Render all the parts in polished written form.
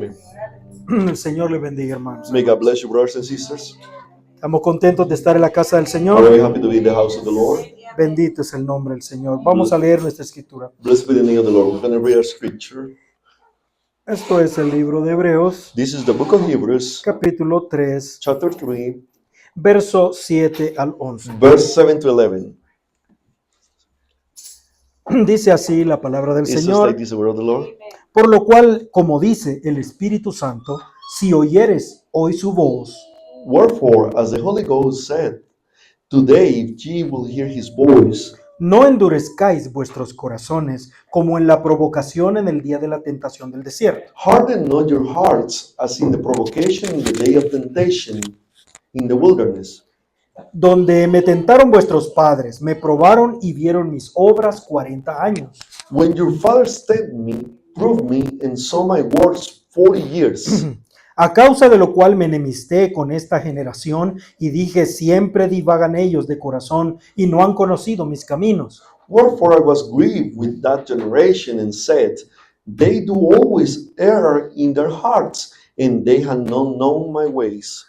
El Señor le bendiga, hermanos. May God bless you, brothers and sisters. Estamos contentos de estar en la casa del I'm Señor. very happy to be in the house of the Lord. Bendito es el nombre del Señor. Vamos a leer nuestra escritura. Blessed be the name of the Lord. We're going to read our scripture. Esto es el libro de Hebreos, This is the book of Hebrews, capítulo 3, chapter 3, verso 7 al 11. verse 7 to 11. Dice así la palabra del It says Señor. like this, the word of the Lord. Por lo cual, como dice el Espíritu Santo, si oyeres hoy su voz, Wherefore, as the Holy Ghost said, today if ye will hear his voice, no endurezcáis vuestros corazones como en la provocación en el día de la tentación del desierto, harden not your hearts as in the provocation in the day of temptation in the wilderness, donde me tentaron vuestros padres, me probaron y vieron mis obras 40 años. when your fathers tempted me, proved me, and saw my works 40 years. A causa de lo cual me enemisté con esta generación y dije, siempre divagan ellos de corazón y no han conocido mis caminos. Wherefore I was grieved with that generation and said, they do always err in their hearts, and they have not known my ways.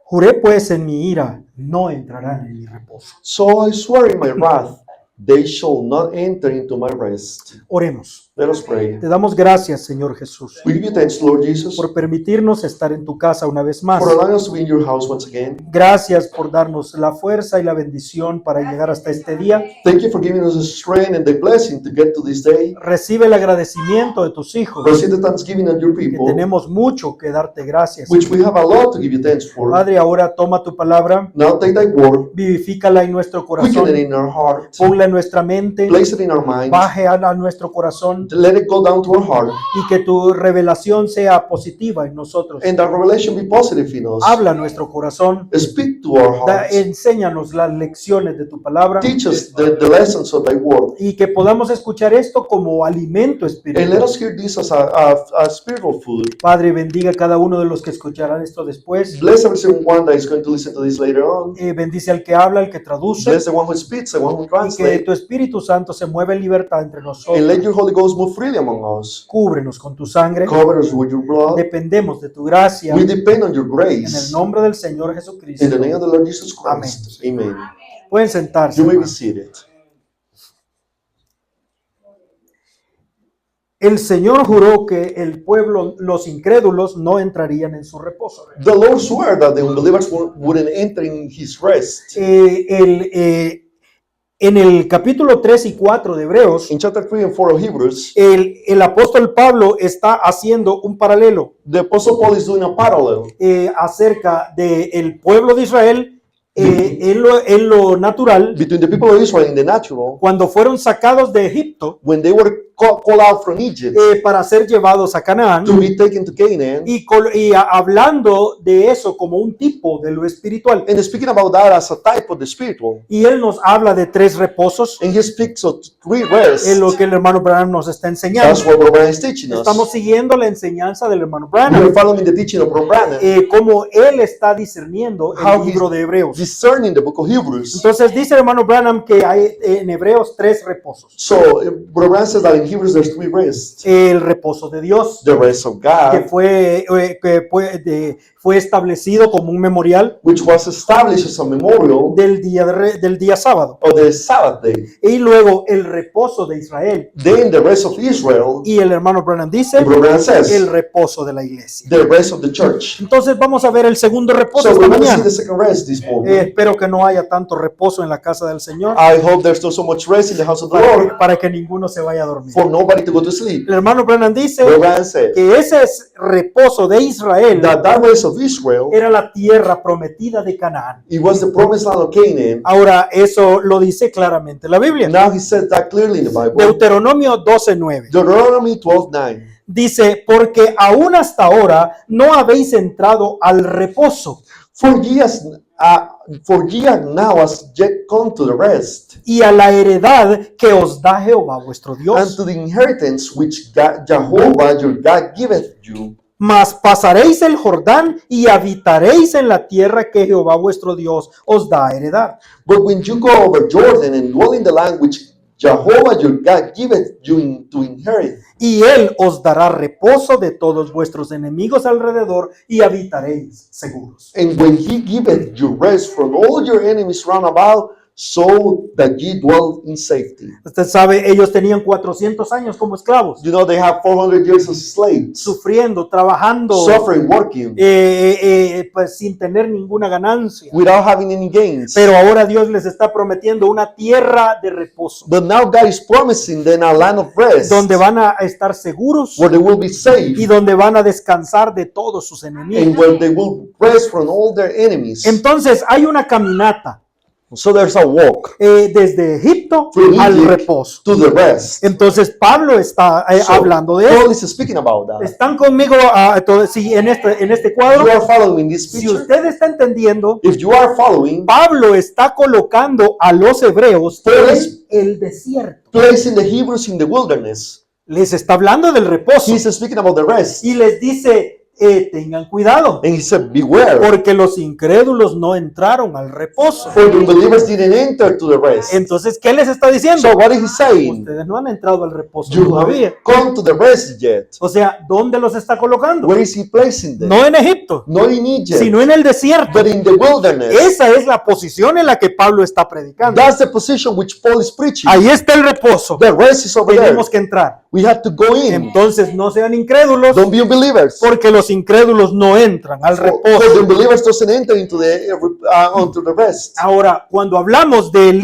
Juré pues en mi ira, no entrarán en mi reposo. So I swear in my wrath, they shall not enter into my rest. Oremos. Let us pray. Te damos gracias, Señor Jesús, We give you thanks, Lord Jesus, por permitirnos estar en tu casa una vez más. for allowing us to be in your house once again. Gracias por darnos la fuerza y la bendición para llegar hasta este día. Thank you for giving us the strength and the blessing to get to this day. Recibe el agradecimiento de tus hijos, Receive the thanksgiving of your que people, tenemos mucho que darte gracias. which we have a lot to give you thanks for. Padre, ahora toma tu palabra, Now take thy word, vivifícala en nuestro quicken it corazón, in our heart, ponla en nuestra mente, place it in our mind, baje a nuestro corazón let it go down to our heart, y que tu revelación sea positiva en nosotros. and that revelation be positive in us. Habla a nuestro corazón, Speak to our hearts. enséñanos las lecciones de tu palabra Teach us the lessons of thy word. y que podamos escuchar esto como alimento And let espiritual. us hear this as a spiritual food. Padre, bendiga a cada uno de los que escucharán esto después. Bless every single one that is going to listen to this later on. Bendice al que habla, al que traduce, Bless the one who speaks, the one who y que translates. tu Espíritu Santo se mueva en libertad entre And nosotros. let your Holy Ghost move freely among us. Cúbrenos con tu sangre. Cover us with your blood. Dependemos de tu gracia. We depend on your En el grace. nombre del Señor Jesucristo. In the name of the Lord Jesus Christ. Amen. Pueden sentarse. You may be hermanos. seated. El Señor juró que el pueblo, los incrédulos, no entrarían en su reposo. The Lord swore that the unbelievers wouldn't enter in his rest. En el capítulo 3 y 4 de Hebreos, In chapter 3 and 4 of Hebrews, el apóstol Pablo está haciendo un paralelo the Apostle Paul is doing a parallel acerca del pueblo de Israel en lo natural, between the people of Israel in the natural, cuando fueron sacados de Egipto when they were called out from Egypt para ser llevados a Canaán, to be taken to Canaan, y hablando de eso como un tipo de lo espiritual. and speaking about that as a type of the spiritual. Y él nos habla de 3 reposos, And he speaks of 3 rests. en lo que el hermano Branham nos está enseñando. That's what Brother Branham is teaching us. Estamos siguiendo la enseñanza del hermano We are Branham, following the teaching of Brother Branham, cómo él está discerniendo How el libro de Hebreos. discerning the book of Hebrews. Entonces dice el hermano Branham que hay en Hebreos 3 reposos. So Brother Branham says that in Hebrews there's 3 rests. El reposo de Dios, The rest of que God, fue establecido como un memorial which was established as a memorial del día sábado. of the Sabbath day. Y luego el reposo de Israel. Then the rest of Israel, Y el hermano Branham dice Brother Branham el says, reposo de la iglesia. the rest of the church. Entonces vamos a ver el segundo reposo So esta we're going to see mañana. the second rest this morning. Espero que no haya tanto reposo en la casa del Señor I hope there's not so much rest in the house of the Lord para que ninguno se vaya a dormir. for nobody to go to sleep. El hermano Branham dice Brother Branham said que ese reposo de Israel that rest of Israel, era la tierra prometida de Canaán. it was the promised land of Canaan. Ahora, eso lo dice claramente la Biblia. Now he said that clearly in the Bible. Deuteronomio 12:9 Deuteronomy 12:9. dice, porque aún hasta ahora no habéis entrado al reposo For ye are now as yet come to the rest, y a la heredad que os da Jehová vuestro and Dios. to the inheritance which Jehovah your God giveth you. Mas pasaréis el Jordán y habitaréis en la tierra que Jehová vuestro Dios os da a heredar. But when you go over Jordan and dwell in the land which Jehovah your God giveth you to inherit. y él os dará reposo de todos vuestros enemigos alrededor y habitaréis seguros. And when he giveth you rest from all your enemies round about, so that ye dwell in safety. Usted sabe, ellos tenían 400 años como esclavos, You know, they have 400 years of slaves, sufriendo, trabajando, suffering, working, pues sin tener ninguna ganancia. without having any gains. Pero ahora Dios les está prometiendo una tierra de reposo, But now God is promising them a land of rest, donde van a estar seguros where they will be safe, y donde van a descansar de todos sus and enemigos. where they will rest from all their enemies. Entonces hay una caminata So there's a walk desde Egipto from al Egypt reposo. to the rest. Entonces Pablo está So, hablando de Paul eso. is speaking about that. ¿Están conmigo sí, en este You cuadro? are following this Si picture. usted está entendiendo, If you are following, Pablo está colocando a los hebreos Pues- en el desierto. placing the Hebrews in the wilderness. Les está hablando del reposo He's speaking about the rest. y les dice, tengan cuidado, And he said, beware, porque los incrédulos no entraron al reposo. for the believers didn't enter to the rest. Entonces, ¿qué les está diciendo? So what is he saying? Ustedes no han entrado al reposo You todavía. haven't come to the rest yet. O sea, ¿dónde los está colocando? Where is he placing them? No en Egipto, Not in Egypt, sino en el desierto. but in the wilderness. Esa es la posición en la que Pablo está predicando. That's the position which Paul is preaching. Ahí está el reposo. The rest is over there. Tenemos que entrar. We have to go in. Entonces, no sean incrédulos, Don't be unbelievers. porque los incrédulos no entran al For the reposo. unbelievers doesn't enter into onto the rest. Ahora, cuando hablamos del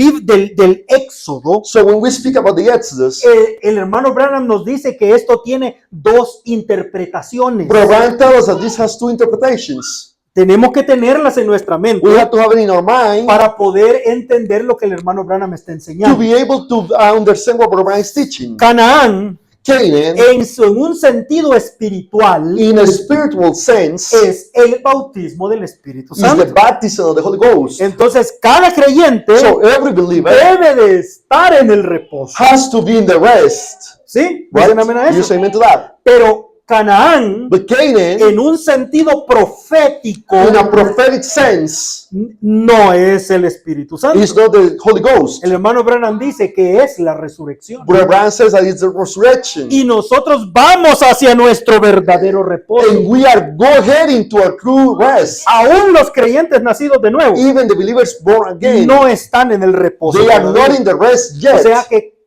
Éxodo, So when we speak about the Exodus, el hermano Branham nos dice que esto tiene dos interpretaciones. Brother Brian tells us that this has two interpretations. Tenemos que tenerlas en nuestra mente We have to have it in our mind para poder entender lo que el hermano Branham está to enseñando. be able to understand what Brother Brian is teaching. Canaán, Canaan, en un sentido espiritual, in a spiritual sense, es el bautismo del Espíritu is the Santo. baptism of the Holy Ghost. Entonces, cada creyente So every believer debe de estar en el reposo. has to be in the rest. ¿Sí? Right? Dicen amén a You eso. say amen to that. Pero Canaán, But Canaan, en un sentido profético, in a prophetic sense, no es el Espíritu Santo. is not the Holy Ghost. El hermano Branham dice que es la resurrección. Brother Brian says that it's the resurrection. Y nosotros vamos hacia nuestro verdadero reposo. And we are heading to our true rest. Aún los creyentes nacidos de nuevo Even the believers born again, no están en el reposo. they are todavía. not in the rest O sea yet. que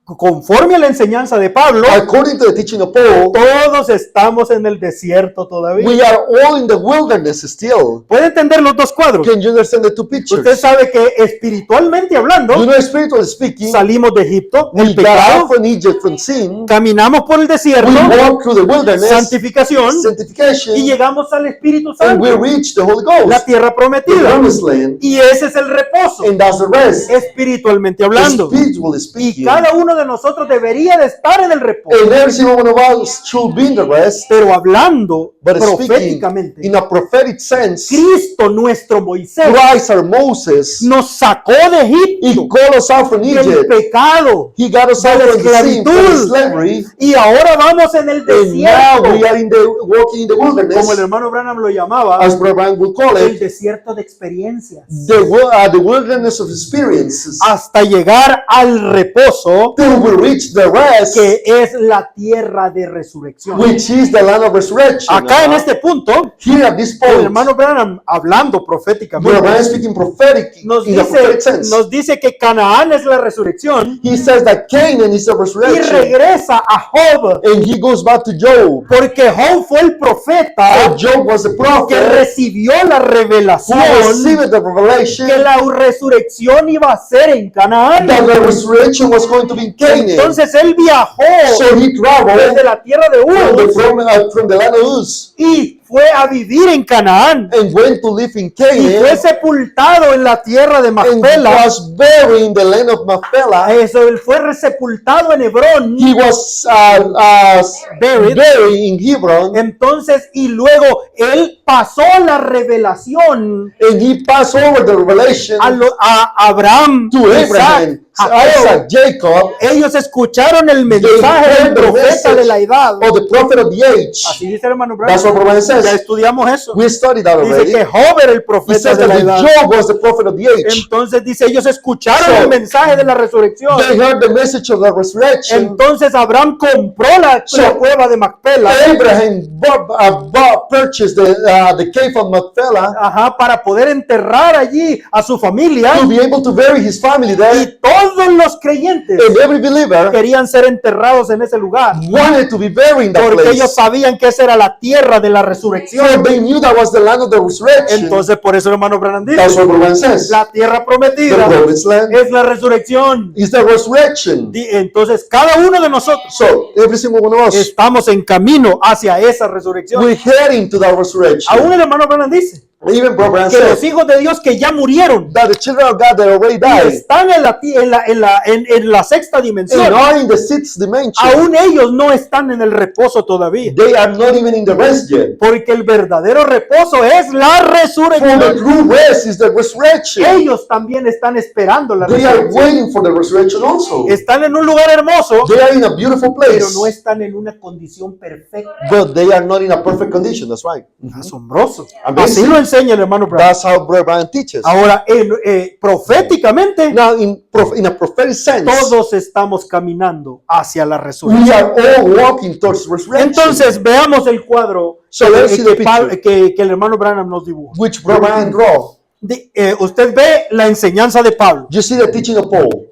conforme a la enseñanza de Pablo, According to the teaching of Paul, todos estamos en el desierto todavía. we are all in the wilderness still. ¿Puede entender los dos cuadros? Can you understand the two Usted pictures? sabe que espiritualmente hablando, You know, spiritually speaking, salimos de Egipto, we el got out pecado, from Egypt, from sin. caminamos por el desierto, We walk through the wilderness, santificación, sanctification, y llegamos al Espíritu and we Santo, reach the Holy la Ghost, tierra the prometida. promised land, Y ese es el reposo, and that's the rest. espiritualmente hablando. Spiritually Y speaking, cada uno de nosotros debería de estar en el reposo, and every single one of us should be in the rest, pero hablando but speaking proféticamente. in a prophetic sense. Cristo, nuestro Moisés, Christ, our Moses, nos sacó de He Egipto, called us out from del Egypt. pecado, He got us out de la from the sin, from the esclavitud. slavery, y ahora vamos en el and now we desierto, are in the walking in the como el wilderness, hermano Branham lo llamaba, as Brother Brian would call el it, desierto de experiencias, the wilderness of experiences, hasta llegar al reposo, till we reach the rest, que es la tierra de resurrección. which is the land of resurrection. Acá en este punto, Here at this el point, hermano Branham, hablando Brother proféticamente, Brian speaking prophetic nos in a prophetic dice, sense. nos dice que Canaán es la resurrección He says that Canaan is the y resurrection, regresa a Job, and he goes back to Job. porque Job fue el profeta So Job was the que prophet recibió la who revelación received the revelation que la resurrección iba a ser en Canaán. that the resurrection was going to be in Canaan. Entonces él viajó So he traveled desde la tierra de Uz from the land of Uz y fue a vivir en Canaán and went to live in y fue Canaan sepultado en la tierra de and Macpela. was buried in the land of Machpelah. Eso, él fue sepultado en Hebrón. He was Buried. buried in Hebron, Entonces, y luego él pasó la revelación and he passed over the revelation a Abraham, to Isaac, Abraham, Jacob. Isaac, Jacob, Ellos escucharon el They mensaje heard del the profeta message de la edad. of the prophet of the age. Así dice el hermano That's Branham. what Brother says. says, estudiamos eso. we studied that Dice already. que Job era el He profeta says de that la edad. Job was the prophet of the age. Entonces dice, ellos escucharon So, el mensaje de la resurrección. They heard the message of the resurrection. Entonces Abraham compró la So, cueva de Macpela, Abraham purchased the cave of Machpelah ajá, para poder enterrar allí a su familia, to be able to bury his family there. y todos los creyentes And every believer querían ser enterrados en ese lugar, wanted to be buried in that porque place. ellos sabían que esa era la tierra de la So resurrección. they knew that was the land of the resurrection. Entonces por eso el hermano Branham That's dice, what Brother says. la tierra The prometida promised land es la resurrección. is the resurrection. Entonces cada uno de nosotros So every single one of us, estamos en camino hacia esa resurrección. we're heading to that resurrection. Aún el hermano Branham dice Even Brother Branham que los said hijos de Dios que ya murieron that the children of God that already y died están en la sexta and dimensión, are in the sixth dimension, aún ellos no están en el reposo todavía, they are not even in the rest yet. porque el verdadero reposo es la For the resurrección. true rest is the resurrection. Ellos también están esperando la They are resurrección. waiting for the resurrection also. Están en un lugar hermoso, They are in a beautiful pero place, no están en una condición perfecta. but they are not in a perfect condition. That's right. Asombroso. Amazing. Así lo enseña el hermano Branham. That's how Brother Branham teaches. Ahora, proféticamente, Now, in a prophetic sense, todos estamos caminando hacia la we resurrección. are all walking towards resurrection. Entonces, veamos el cuadro So let's see the que el hermano Branham nos dibujó. which Brother Branham draw. Usted ve la enseñanza de Pablo. You see the teaching of Paul.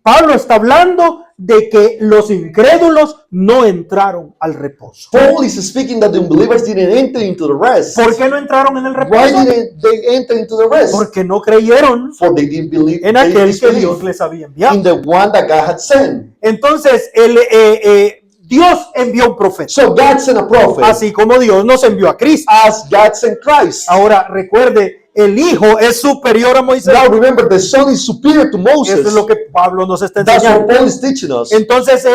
Pablo está hablando de que los incrédulos no entraron al reposo. Paul is speaking that the unbelievers didn't enter into the rest. ¿Por qué no entraron en el Why reposo? didn't they enter into the rest? Porque no creyeron For they didn't believe en they aquel que disbelieved Dios les había in enviado. the one that God had sent. Entonces, Dios envió un profeta, So God sent a prophet así como Dios nos envió a Cristo. as God sent Christ. Ahora, recuerde, el Hijo es superior a Moisés. Now remember, the Son is superior to Moses. Eso es lo que Pablo nos está That's what enseñando. Paul is teaching us. Entonces,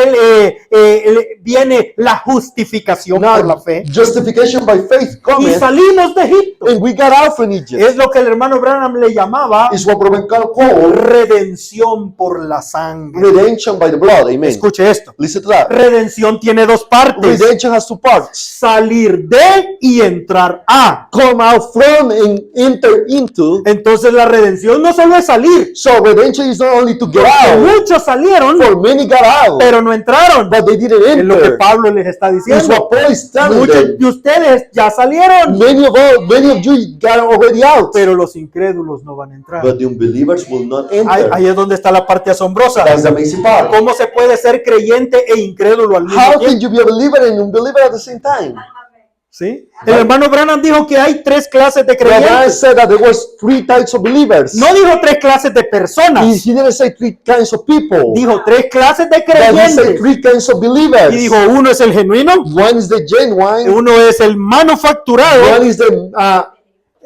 viene la justificación por la Now, fe. justification by faith Y cometh, salimos de Egipto. and we got out from Egypt. Es lo que el hermano Branham le llamaba Is what Brother Branham called redención por la sangre. redemption by the blood. Amen. Escuche esto. Listen to that. Redención tiene dos partes. Redemption has two parts. Salir de y entrar a. Come out from and enter into. Entonces la redención no solo es salir. So redemption is not only to get Porque out. muchos salieron, For many got out, pero no entraron. but they didn't Es lo que enter. Pablo les está It's diciendo. what Paul is telling Muchos them. de ustedes ya salieron, Many of you got already out, pero los incrédulos no van a entrar. but the unbelievers will not Ahí, enter. ahí es donde está la parte asombrosa. That's the amazing part. ¿Cómo se puede ser creyente e incrédulo al mismo How tiempo? can you be a believer and unbeliever at the same time? ¿Sí? El hermano Branham dijo que hay tres clases de The man creyentes. said that there was three types of believers. No dijo tres clases de personas. He didn't say three kinds of people. Dijo tres clases de But he said creyentes. three kinds of believers. Y dijo, uno es el genuino, One is the genuine, uno es el manufacturado, one is the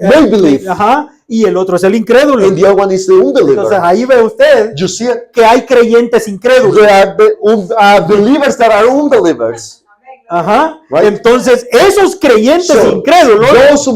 make believe, ajá, y el otro es el incrédulo. and the other one is the Entonces unbeliever. ahí ve usted You see it? que hay creyentes incrédulos. There are believers that are unbelievers. Ajá. Right. Entonces esos creyentes So, incrédulos those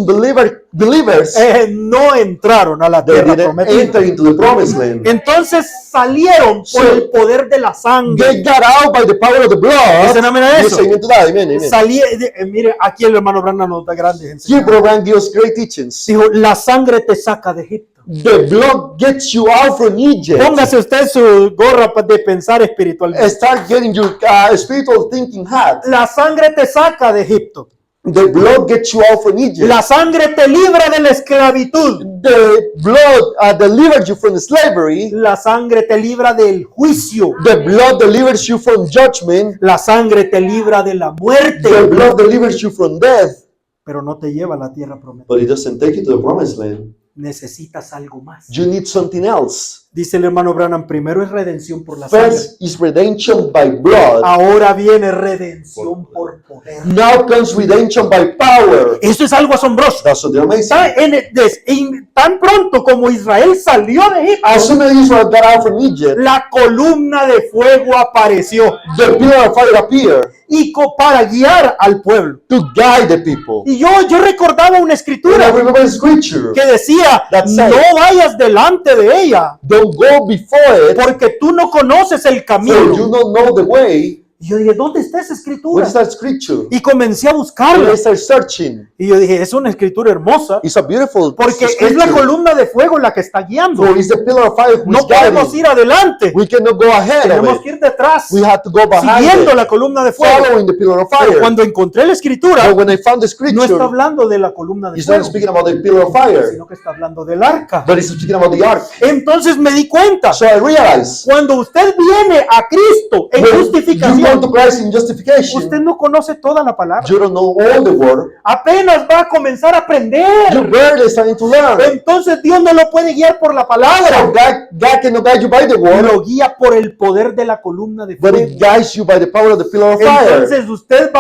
believers, no entraron a la they tierra didn't prometida. enter into the promised land. Entonces salieron por So, el poder de la They sangre. got out by the power of the blood. Dicen amén a Yes, eso. amen to that. Amen, amen. Mire, aquí el hermano Branham nos da grandes Here, enseñanzas. Brother Branham gives great teachings. Dijo, la sangre te saca de Egipto. The blood gets you out from Egypt. Póngase usted su gorra de pensar espiritualmente. Start getting your spiritual thinking hat. La sangre te saca de Egipto. The blood gets you out from Egypt. La sangre te libra de la esclavitud. The blood delivers you from slavery. La sangre te libra del juicio. The blood delivers you from judgment. La sangre te libra de la The muerte. blood delivers you from death. Pero no te lleva a la tierra prometida. But it doesn't take you to the promised land. Necesitas algo más. You need something else. Dice el hermano Branham, primero es redención por la sangre. First is redemption by blood. Ahora viene redención por poder. Now comes redemption by power. Eso es algo asombroso. That's what they're amazing. Tan pronto como Israel salió de Egipto, As soon as Israel got out from Egypt, la columna de fuego apareció the pillar of fire appeared y para guiar al pueblo. to guide the people. Y yo recordaba una And I escritura remember the scripture que decía, That said, no vayas delante de ella, don't go before it, porque tú no conoces el for you camino. don't know the way. Y yo dije, ¿dónde está esa What escritura? is that scripture? Y comencé a And buscarla. I started searching. Y yo dije, es una escritura hermosa It's a beautiful porque es scripture. la columna de fuego la que está guiando. For it's the pillar of fire who No is podemos guiding. ir adelante, We cannot go ahead of tenemos it. que ir detrás, We have to go behind siguiendo it, la columna de fuego. following the pillar of Pero fire. cuando encontré la escritura, But when I found the no está scripture, hablando de la columna de it's not fuego, speaking about the pillar of fire, sino que está hablando del arca. but it's speaking about the ark. Entonces me di cuenta, So I realized cuando usted viene a Cristo en when you come justificación, to Christ in justification, usted no conoce toda la palabra. you don't know all the word. Apenas va a comenzar a You're aprender. barely starting to learn. Entonces Dios no lo puede guiar por la So palabra, God cannot guide you by the word, lo guía por el poder de la columna de but fuego. it guides you by the power of the pillar of fire. Entonces usted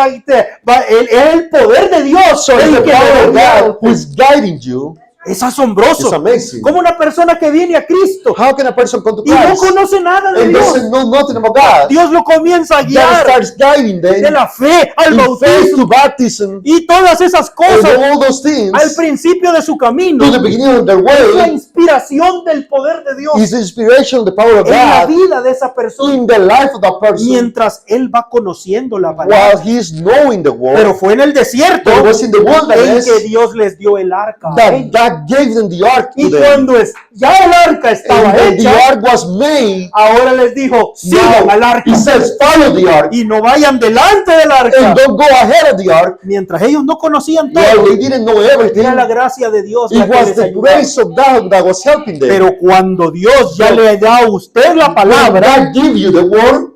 es el poder de Dios So it's el the que power lo of guía. God who is guiding you. Es asombroso. It's amazing. Como una persona que viene a Cristo How can a person come to y no Christ conoce nada de and Dios, doesn't know nothing about God? Dios lo comienza a God guiar starts guiding de them la fe al in faith to bautismo baptism y todas esas and cosas all those things al principio de su camino. to the beginning of their Es la way inspiración del poder de Dios is the inspiration of the power of en la God vida de esa persona in the life of that person mientras él va conociendo la while palabra. he is knowing the Pero word. fue en el desierto But it was in the en wilderness que Dios les dio el arca. a that ellos. God gave them the ark to Y them. cuando ya el arca estaba And when the hecha, ark was made, ahora les dijo, sigan al now arca he says, follow the ark y no vayan delante del arca. and don't go ahead of the ark. Mientras ellos no conocían While todo, they didn't know everything, era la gracia de Dios la it que was les the ayudaba. grace of God that was helping them. Pero cuando Dios ya le da a usted la When palabra, God give you the word,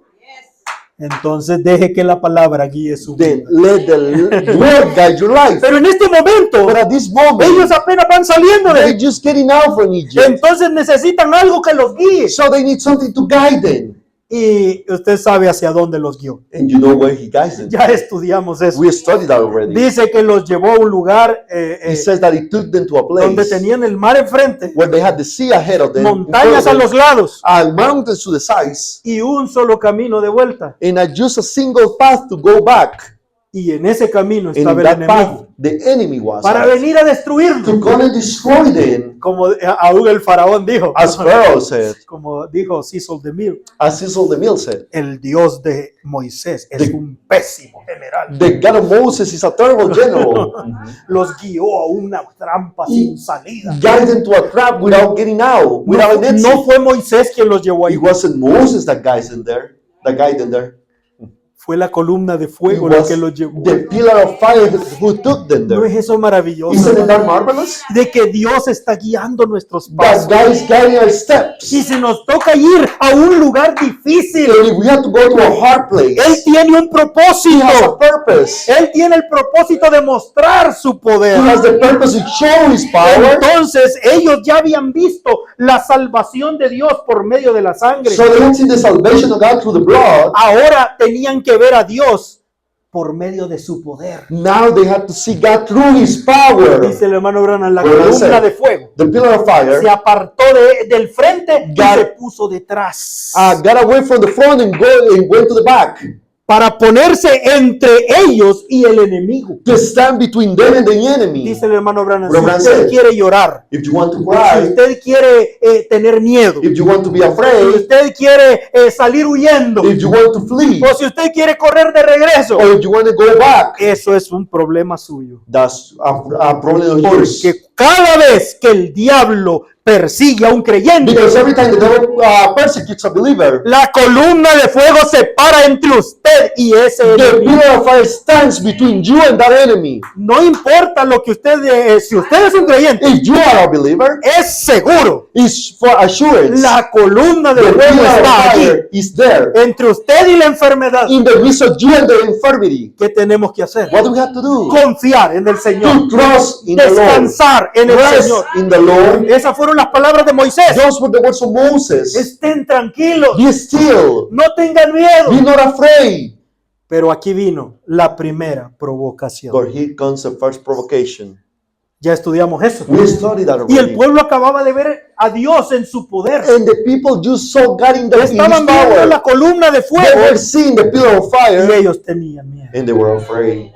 entonces deje que la palabra guíe su then vida. let the word guide your life. Pero en este momento, But at this moment, ellos apenas van saliendo de they're just getting out from Egypt. entonces necesitan algo que los guíe. So they need something to guide them. Y usted sabe hacia dónde los guió. And you know where he guides them. Ya estudiamos eso. We studied that already. Dice que los llevó a un lugar He says that he took them to a donde place tenían el mar enfrente, where they had the sea ahead of them, montañas a los lados and mountains to the sides, y un solo camino de vuelta. and just a single path to go back. Y en ese camino And estaba in el that path, enemigo the enemy was para at, venir a destruirlo. to come and destroy them, Como aún el faraón dijo, as Pharaoh said, como dijo Cecil DeMille, as Cecil DeMille said. el Dios de Moisés es un pésimo general. The God of Moses is a terrible general. Los guió a una trampa sin salida. Guide them to a trap without getting out, without an No exit. fue Moisés quien los llevó ahí, It wasn't Moses that guides them there, that guided them there. fue la columna de It fuego la was que los llevó. the pillar of fire who took them ¿No there. es eso maravilloso? Isn't it that marvelous? De que Dios está guiando nuestros That pasos. God is guiding our steps. Y si nos toca ir a un lugar difícil, And if we have to go to a hard Él place, tiene un He has a propósito. purpose. Él tiene el propósito de mostrar su He poder. has the purpose to show His power. Entonces ellos ya habían visto la salvación de Dios por medio de la sangre. So they had seen the salvation of God through the blood. Ahora tenían que ver a Dios por medio de su poder. Now they had to see God through His power. Dice el hermano Branham, la Bueno, columna ese- de fuego The pillar of fire se apartó del frente y God- se puso detrás got away from the front and went to the back para ponerse entre ellos y el enemigo. to stand between them and the enemy. Dice el hermano Branham, si Branham usted said, quiere llorar, If you want to si cry, usted quiere tener miedo, if you want to be si afraid, usted quiere salir huyendo, if you want to flee, o si usted quiere correr de regreso, or if you want to go back, eso es un problema suyo. that's a problem of yours. Porque cada vez que el diablo persigue a un creyente, Because every time the devil persecutes a believer, la columna de fuego se para entre usted y ese the enemigo. pillar of fire stands between you and that enemy. No importa lo que usted, si usted es un creyente, If you are a believer, es seguro. it's for assurance. La columna de The fuego pillar está of allí, fire is there entre usted y la enfermedad. in the midst of you and the infirmity. ¿Qué tenemos que hacer? What do we have to do? Confiar en el To Señor, trust in the Lord. descansar en el Rest Señor. in the Lord. Esas fueron las palabras de Moisés. Those were the words of Moses. Estén tranquilos, Be still. no tengan miedo. Be not afraid. Pero aquí vino la primera provocación. But here comes the first provocation. Ya estudiamos eso. We studied that Y el already. pueblo acababa de ver a Dios en su poder. And the people just saw God in His Estaban viendo la power. columna de They fuego were seeing the pillar of y fire ellos tenían miedo. and they were afraid.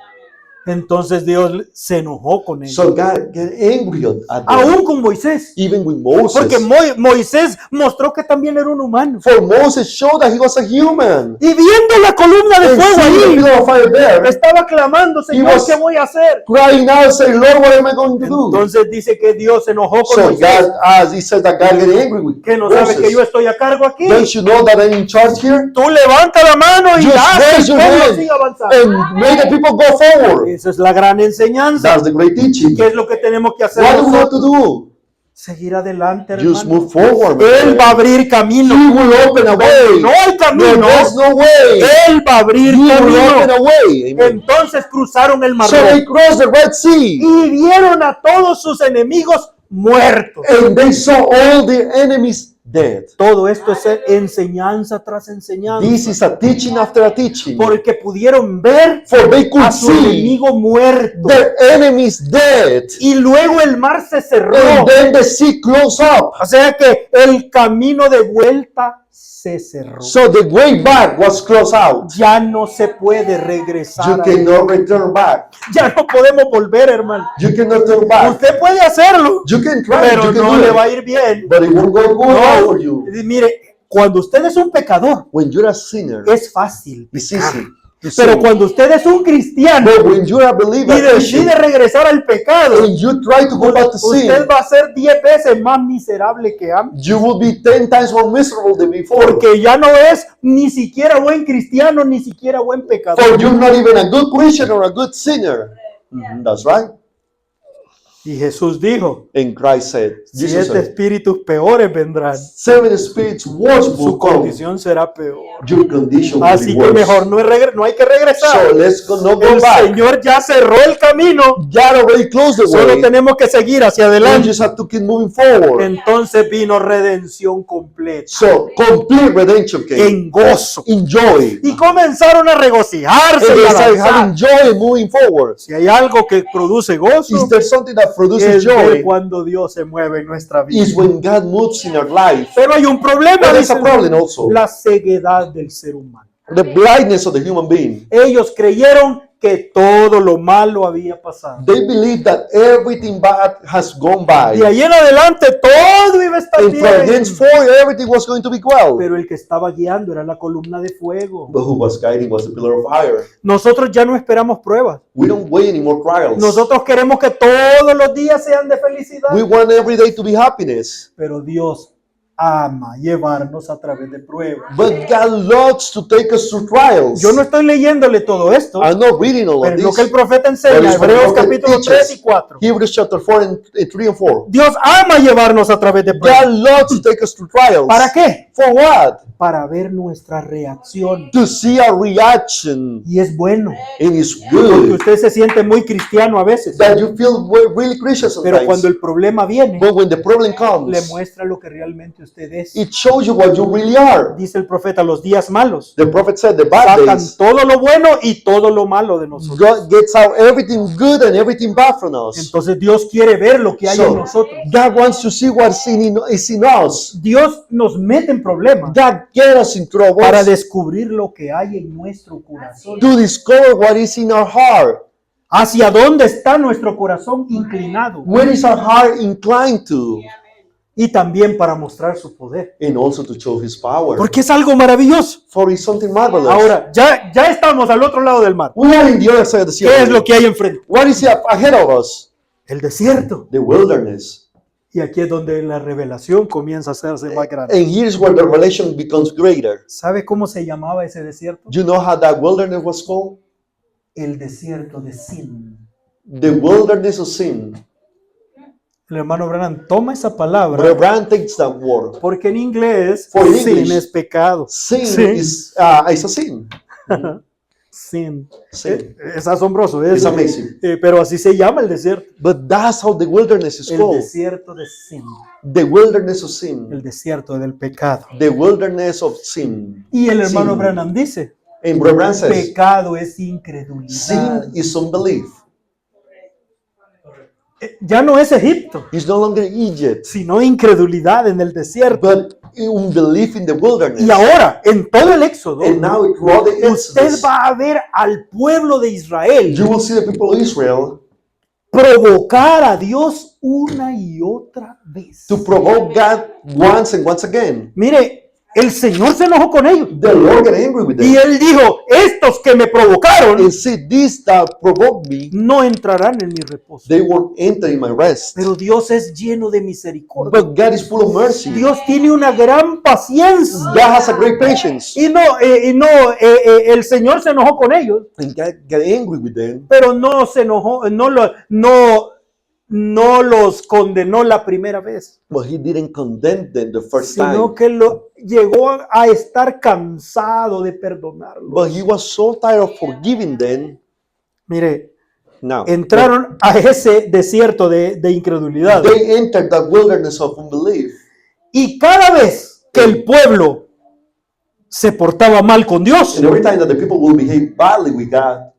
Entonces Dios se enojó con ellos. So God get angry at them. Aún con Moisés. Even with Moses. Porque Moisés mostró que también era un humano. For Moses showed that he was a human. Y viendo la columna de And fuego seeing the ahí, pillar of fire there, estaba clamando, Señor, was ¿qué voy a hacer? crying out, saying, Lord, what am I going to do? Entonces dice que Dios se enojó con So Moisés, God, as he said that God get angry with que no sabe Moses. que yo estoy a cargo aquí. Don't you know that I'm in charge here? Tú levanta la mano y Just haz que raise el your pueblo hand siga avanzando. and make the people go forward. Esa es la gran enseñanza. That's the great teaching. ¿Qué es lo que tenemos que hacer What do we have nosotros? to do? Seguir adelante, Just hermano. move forward. my Él va a friend. abrir camino. He will open a way. No hay Where camino. there's no way. Él va a abrir He will open camino. a way. Amen. Entonces cruzaron el mar So they Rojo crossed the Red Sea, y vieron a todos sus enemigos muertos. and they saw all their enemies dead. Todo esto es enseñanza tras enseñanza. This is a teaching after a teaching. Porque pudieron ver For they a could su see enemigo muerto. their enemies dead. Y luego el mar se cerró. And then the sea closed up. O sea que el camino de vuelta se cerró. So the way back was closed out. Ya no se puede You regresar. cannot return back. Ya no podemos volver, hermano. You cannot turn back. Usted puede hacerlo, You can try, pero you can no do le it, va a ir bien. but it won't go good for you. Mire, cuando usted es un pecador, When you're a sinner, es fácil. it's easy to Pero sin. cuando usted es un cristiano But when you're a believer y decide regresar al pecado, and you try to go back to sin, usted va a ser 10 veces más miserable que antes. you will be 10 times more miserable than before. Porque ya no es ni siquiera buen cristiano, ni siquiera buen pecador. For you're not even a good Christian or a good sinner. That's right. Y Jesús dijo, And Christ said, Jesus 7 said, espíritus peores vendrán. 7 spirits worse Su will come. condición será peor. Your condition will Así be que worse. mejor no hay que regresar. So let's not go El back. Señor ya cerró el camino. God already closed the Solo way. tenemos que seguir hacia We adelante. just have to keep moving forward. Entonces vino redención completa. So complete redemption came. En gozo. Enjoy. Y comenzaron a regocijarse. And y they a started danzar. having joy and moving forward. Si hay algo que produce gozo, Is there something that produces es ver joy? cuando Dios se mueve en nuestra vida. Is when God moves in our life. Pero hay un problema, But there's dice a problem also. la ceguedad del ser humano. The blindness of the human being. Ellos creyeron que todo lo malo había pasado. They believe that everything bad has gone by. De ahí en adelante todo iba a estar And from bien. henceforth, everything was going to be well. Pero el que estaba guiando era la columna de fuego. But who was guiding was the pillar of fire. Nosotros ya no esperamos pruebas. We don't wait any more trials. Nosotros queremos que todos los días sean de felicidad. We want every day to be happiness. Pero Dios ama llevarnos a través de pruebas. But God loves to take us through trials. Yo no estoy leyéndole todo esto, I'm not reading all pero of es lo que el this. profeta But enseña, it's what the Hebreos prophet capítulo 3 teaches. y 4. Hebrews chapter 4 and 3 and 4. Dios ama llevarnos a través de God pruebas. loves to take us through trials. ¿Para qué? For what? Para ver nuestra reacción. To see a reaction. Y es bueno, And it's porque good. usted se siente muy cristiano a veces, That you feel really Christian pero sometimes. cuando el problema viene, But when the problem le comes, muestra lo que realmente usted es. it shows you what you really are. Dice el profeta, los días malos The prophet said the bad sacan days, todo lo bueno y todo lo malo de nosotros. God gets out everything good and everything bad from us. Entonces Dios quiere ver lo que hay en So, nosotros. God wants to see what's is in us. Dios nos mete en problemas God gets us in trouble para descubrir lo que hay en nuestro corazón. to discover what is in our heart. ¿Hacia dónde está nuestro corazón inclinado? Where is our heart inclined to? Y también para mostrar su poder. And also to show His power. Porque es algo maravilloso. For it's something marvelous. Ahora, ya estamos al otro lado del mar. We are in the other side of the sea. ¿Qué es lo que hay enfrente? What is ahead of us? El desierto. The wilderness. Y aquí es donde la revelación comienza a hacerse más grande. And here's where the revelation becomes greater. ¿Sabe cómo se llamaba ese desierto? You know how that wilderness was called? El desierto de Sin. The wilderness of sin. El hermano Branham toma esa But palabra Abraham takes that word. porque en inglés For sin English, es pecado. Sin Sí. is a sin. Sin. Sin. Es asombroso. It's amazing. Pero así se llama el desierto. But that's how the wilderness is El called. desierto de Sin. The wilderness of sin. El desierto del pecado. The wilderness of sin. Y el hermano Sin. Branham dice, And Abraham says, pecado es incredulidad. sin is unbelief. Ya no es Egipto, It's no longer Egypt, sino incredulidad en el desierto. but unbelief in the wilderness. Y ahora, en todo el Éxodo, And now throughout the usted Exodus, va a ver al pueblo de Israel you will see the people of Israel provocar a Dios una y otra vez. to provoke God once and once again. Mire, el Señor se enojó con ellos. The Lord got angry with Y them Él dijo, estos que me provocaron and said, "These that provoked me, no entrarán en mi reposo. they won't enter in my rest." Pero Dios es lleno de misericordia. But God is full of mercy. Dios tiene una gran paciencia. God has a great patience. Y el Señor se enojó con ellos, And God got angry with them, pero no se enojó, no los condenó la primera vez, but He didn't condemn them the first sino time. que llegó a estar cansado de perdonarlo. But He was so tired of forgiving them. Mire, Now, entraron a ese desierto de incredulidad. they entered the wilderness of unbelief. Y cada vez que el pueblo se portaba mal con Dios, And every time that the people will behave badly with God,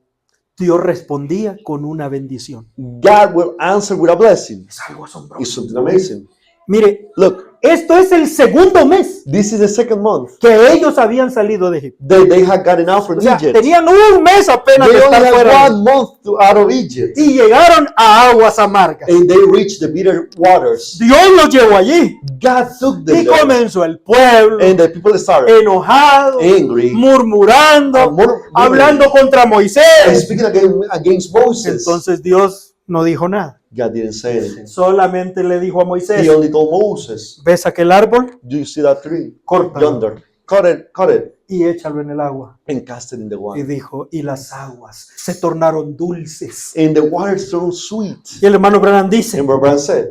Dios respondía con una bendición. God will answer with a blessing. Es algo asombroso. It's something amazing. Mire, Look, esto es el segundo mes this is the second month que ellos habían salido de Egipto. they had gotten out from O sea, Egypt. tenían un mes apenas They de only estar fuera. had 1 month out of Egypt. Y llegaron a aguas amargas. And they reached the bitter waters. Dios los llevó allí. God took them Y there. comenzó el pueblo And the people started enojado, angry, murmurando, hablando contra and Moisés. speaking against Moses. Entonces Dios no dijo nada. God didn't say anything. Solamente le dijo a Moisés, He only told Moses, ves aquel árbol, "Do you see that tree córtalo yonder? Cut it, y échalo en el agua. and cast it in the Y water." dijo, y las aguas se tornaron dulces. And the waters turned sweet. Y el hermano Branham dice, And Brother said,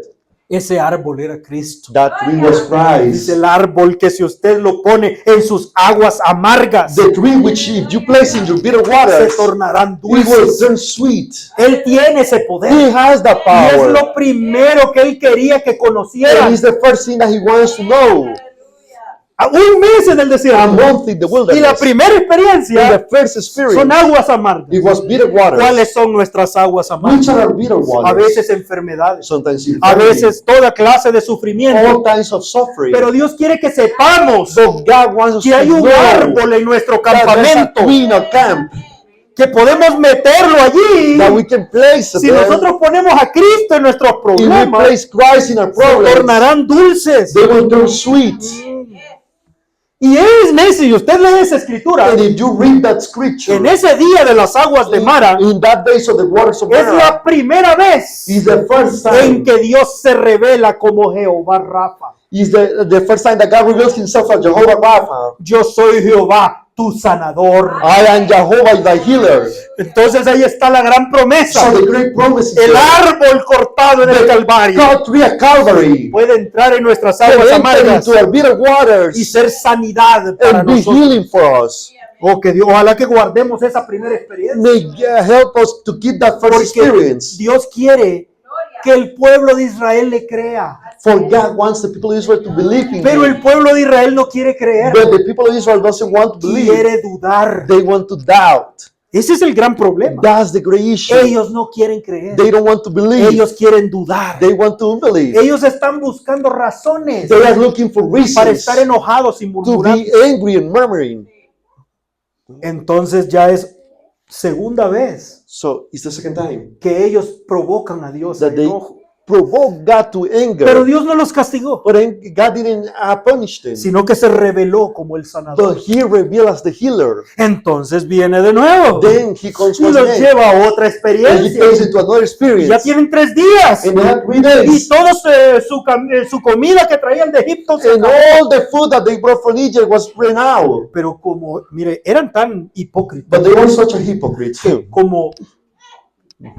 ese árbol era Cristo. that tree was Christ. Dice el árbol que si usted lo pone en sus aguas amargas, The tree which if you place in your bitter se waters, tornarán it will dulces. turn sweet. Él tiene ese He poder. has the Y es power. lo primero que él quería que And conocieran. it's the first thing that He wants to know. A un mes en el A desierto. month in the Y la wilderness. primera And experiencia the first experience, son aguas amargas. it was bitter waters. ¿Cuáles son nuestras aguas amargas? Which are our bitter waters? A veces enfermedades, Sometimes a infirmity, veces toda clase de sufrimiento. all kinds of suffering. Pero Dios quiere que sepamos But God wants us que to hay un know árbol en nuestro that there's a campamento, tree in our camp que podemos meterlo allí. that we can place Si there. nosotros ponemos a Cristo en nuestros If we problemas, place Christ in our se problems, tornarán dulces. they will turn sweet. Y es necio, y usted lee esa escritura, And if you read that scripture, en ese día de las aguas de Mara, in that days of the waters of es Mara, la primera vez is the first en time, que Dios se revela como Jehová Rafa. is the first time that God reveals Himself as Jehovah Rapha. Yo soy Jehová, tu sanador. I am Jehovah, the healer. Entonces ahí está la gran promesa. So the great promise is El there. árbol cortado en el Calvario God tree at Calvary puede entrar en nuestras can aguas enter amargas into our bitter y waters ser sanidad para and be nosotros. healing for us. Ojalá que guardemos esa primera experiencia. May help us to keep that first Porque experience. Dios quiere que el pueblo de Israel le crea. For God wants the people of Israel to believe in Pero Him. el pueblo de Israel no quiere creer. But the people of Israel doesn't want to believe. Quiere dudar. They want to doubt. Ese es el gran problema. That's the great issue. Ellos no quieren creer. They don't want to believe. Ellos quieren dudar. They want to unbelieve. Ellos están buscando razones They are looking for para reasons estar enojados y to murmurando. be angry and murmuring. Entonces ya es segunda vez So it's the second time que ellos provocan a Dios that al they enojo. provoke God to anger. Pero Dios no los castigó, But then God didn't punish them. sino que se reveló como el sanador. But He revealed as the healer. Entonces viene de nuevo Then He comes y once los again. lleva a otra And He experiencia. takes it to another Ya experience. tienen 3 días And they have 3 y days. todos su comida que traían de Egipto se And acabó. all the food that they brought from Egypt was ran out. Pero como, mire, eran tan hipócritas, But they were such a hypocrite. como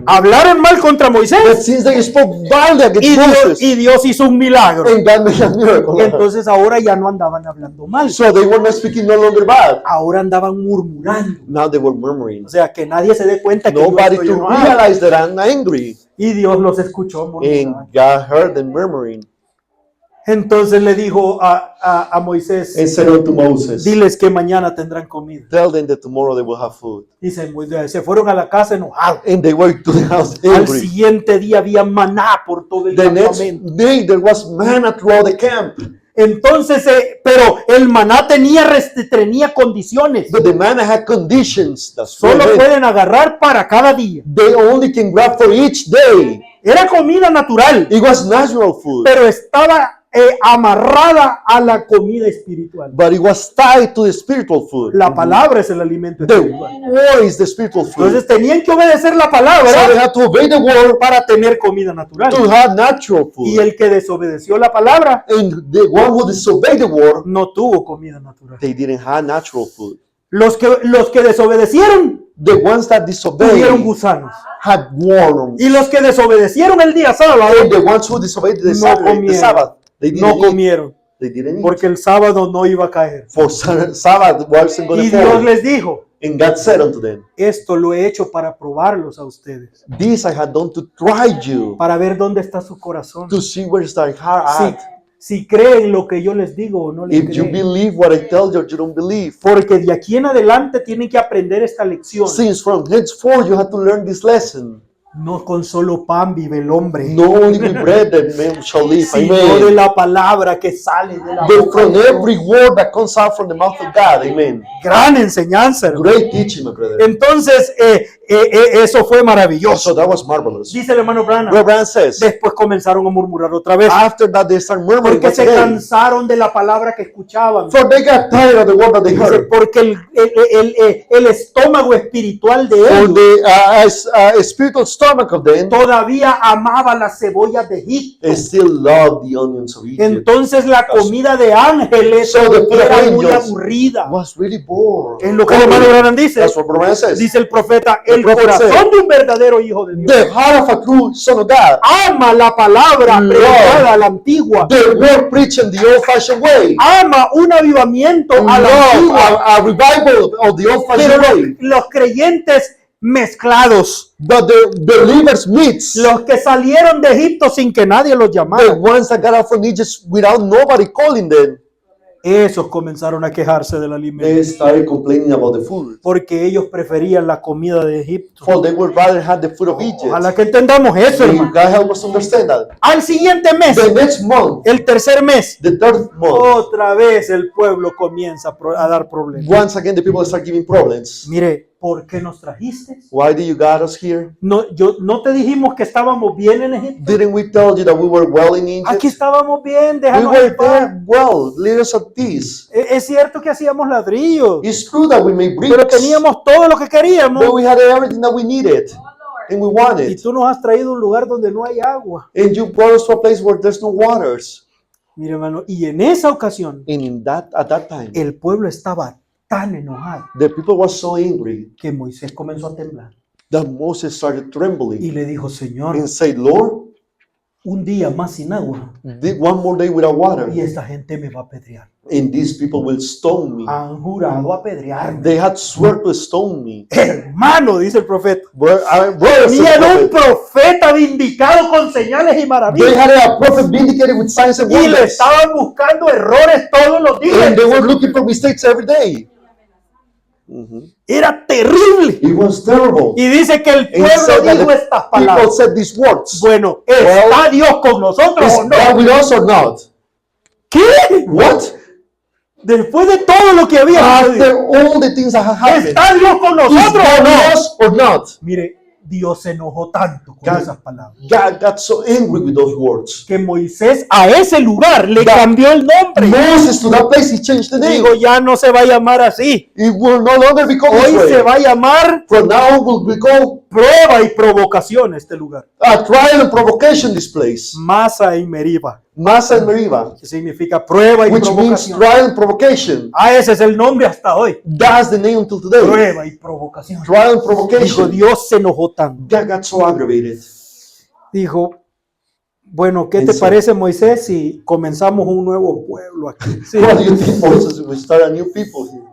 hablaron mal contra Moisés But since they spoke badly against Moses, y Dios hizo un milagro. and God made a miracle. Entonces ahora ya no andaban hablando mal, So they were not speaking no longer bad. ahora andaban murmurando. Now they were murmuring. O sea, que nadie se dé cuenta que yo Nobody estoy to enojado. realize that I'm angry. Y Dios los escuchó murmurar. And God heard them murmuring. Entonces le dijo a Moisés, and said unto Moses, diles que mañana tendrán comida. tell them that tomorrow they will have food. Dice Moisés, se fueron a la casa enojados. And they went to the house Al angry. siguiente día había maná por todo el The next campamento. day there was manna throughout the camp. Entonces, pero el maná tenía condiciones. But the manna had conditions. That's Solo right. pueden agarrar para cada día. They only can grab for each day. Era comida natural, It was natural food, pero estaba amarrada a la comida espiritual. but it was tied to the spiritual food. La palabra es el alimento The espiritual. word is the spiritual food. Entonces tenían que obedecer la So they palabra had to obey the word para tener comida natural. to have natural Y food. el que desobedeció la palabra And the one who disobeyed the word, no tuvo comida natural. they didn't have natural food. Los que desobedecieron The ones that tuvieron disobeyed gusanos. had worms. Y los que desobedecieron el día sábado And the ones who disobeyed the no Sabbath, they no didn't eat. comieron, They didn't eat. porque el sábado no iba a caer. For Sabbath wasn't going Y to Dios fall. les dijo, And God said unto them, esto lo he hecho para probarlos a ustedes, this I had done to try you, para ver dónde está su corazón. to see where's thy heart Si, at. si creen lo que yo les digo o no les If you creen. believe what I tell you, you don't believe. Porque de aquí en adelante tienen que aprender esta lección. Since from henceforth you have to learn this lesson. No con solo pan vive el hombre, No only with bread that man shall live. sino de Amen. la palabra que sale de la But boca. from every word that comes out from the mouth of God. Amen. Gran enseñanza, hermano. Great teaching, my brother. Entonces, eso fue So maravilloso. that was marvelous. Dice el hermano Branham. Reverend says, Después comenzaron a murmurar otra vez. after that they start murmuring Porque once se again. cansaron de la palabra que escuchaban. For they got tired of the word that they Dice, heard. porque el estómago espiritual de For ellos the spiritual stomach of them, todavía amaba las cebollas de Egipto. they still love the onions of Egypt. Entonces la comida de ángeles So the food of era muy angels aburrida. was really bored. Es lo que el hermano Branham dice. That's what Reverend says. Dice el profeta, el prophet corazón said, de un verdadero hijo de Dios The heart of a true son of God. ama la palabra Lord. predicada a la antigua. The word preached in the old-fashioned way. Ama un avivamiento a la Love antigua. a revival of the Pero old-fashioned way. los creyentes mezclados, But the believers meets los que salieron de Egipto sin que nadie los the llamara, ones that got out from Egypt without nobody calling them. esos comenzaron a quejarse del alimento. They started complaining about the food. Porque ellos preferían la comida de Egipto. For they would rather have the food of Egypt. Ojalá que entendamos eso, May hermano. God help us understand that. Al siguiente mes, The next month, el tercer mes, the third month, otra vez el pueblo comienza a dar problemas. once again the people start giving problems. Mire, ¿por qué nos trajiste? Why did you got us here? No te dijimos que estábamos bien en Egipto. Didn't we tell you that we were well in Egypt? Aquí estábamos bien, We déjanos were en paz. there well. Lead us at peace. Es cierto que hacíamos ladrillos, It's true that we made pero bricks, teníamos todo lo que queríamos. but we had everything that we needed and we Y wanted. tú nos has traído a un lugar donde no hay agua. And you brought us to a place where there's no waters. Mire, hermano, y en esa ocasión And at that time, el pueblo estaba tan enojado the people were so angry que Moisés comenzó a temblar that Moses started y trembling le dijo, Señor, and said, Lord, un día más sin agua one more day without water, y esta gente me va a apedrear. and these people will stone me. Han jurado apedrearme. They had sworn to stone me. Hermano, dice el profeta. Brothers Tenían and un prophets, profeta vindicado con señales y they maravillas. had a prophet vindicated with signs and Y le wonders. estaban buscando errores todos los días. And they were looking for mistakes every day. Mhm. Era terrible. It was terrible. Y dice que el And he pueblo said that dijo the estas people palabras. said these words. Bueno, ¿está Dios con nosotros Is o God no? with us or not? ¿Qué? What? Después de todo lo que había After sucedido, all the things that have happened, ¿está Dios con is nosotros o God no? with us or not? Mire, Dios se enojó tanto con God- esas palabras God got so angry with those words. que Moisés a ese lugar le cambió el nombre. Moses to that place, he changed the name. Digo, ya no se va a llamar así. It will no longer be called Hoy this se way. va a llamar From now on will be called prueba y provocación este lugar. a trial and provocation this place. Masa y Meriba, Masa and Meriba, que significa prueba y which means provocación. trial and provocation. Ah, ese es el nombre hasta hoy. That's the name until today. Prueba y provocación. Trial and Dijo, provocation. Dios se enojó tanto. God got so aggravated. Dijo, bueno, ¿qué te Dice- parece, Moisés, si comenzamos un nuevo pueblo aquí? Sí. What do you think, Moses? We start a new people here.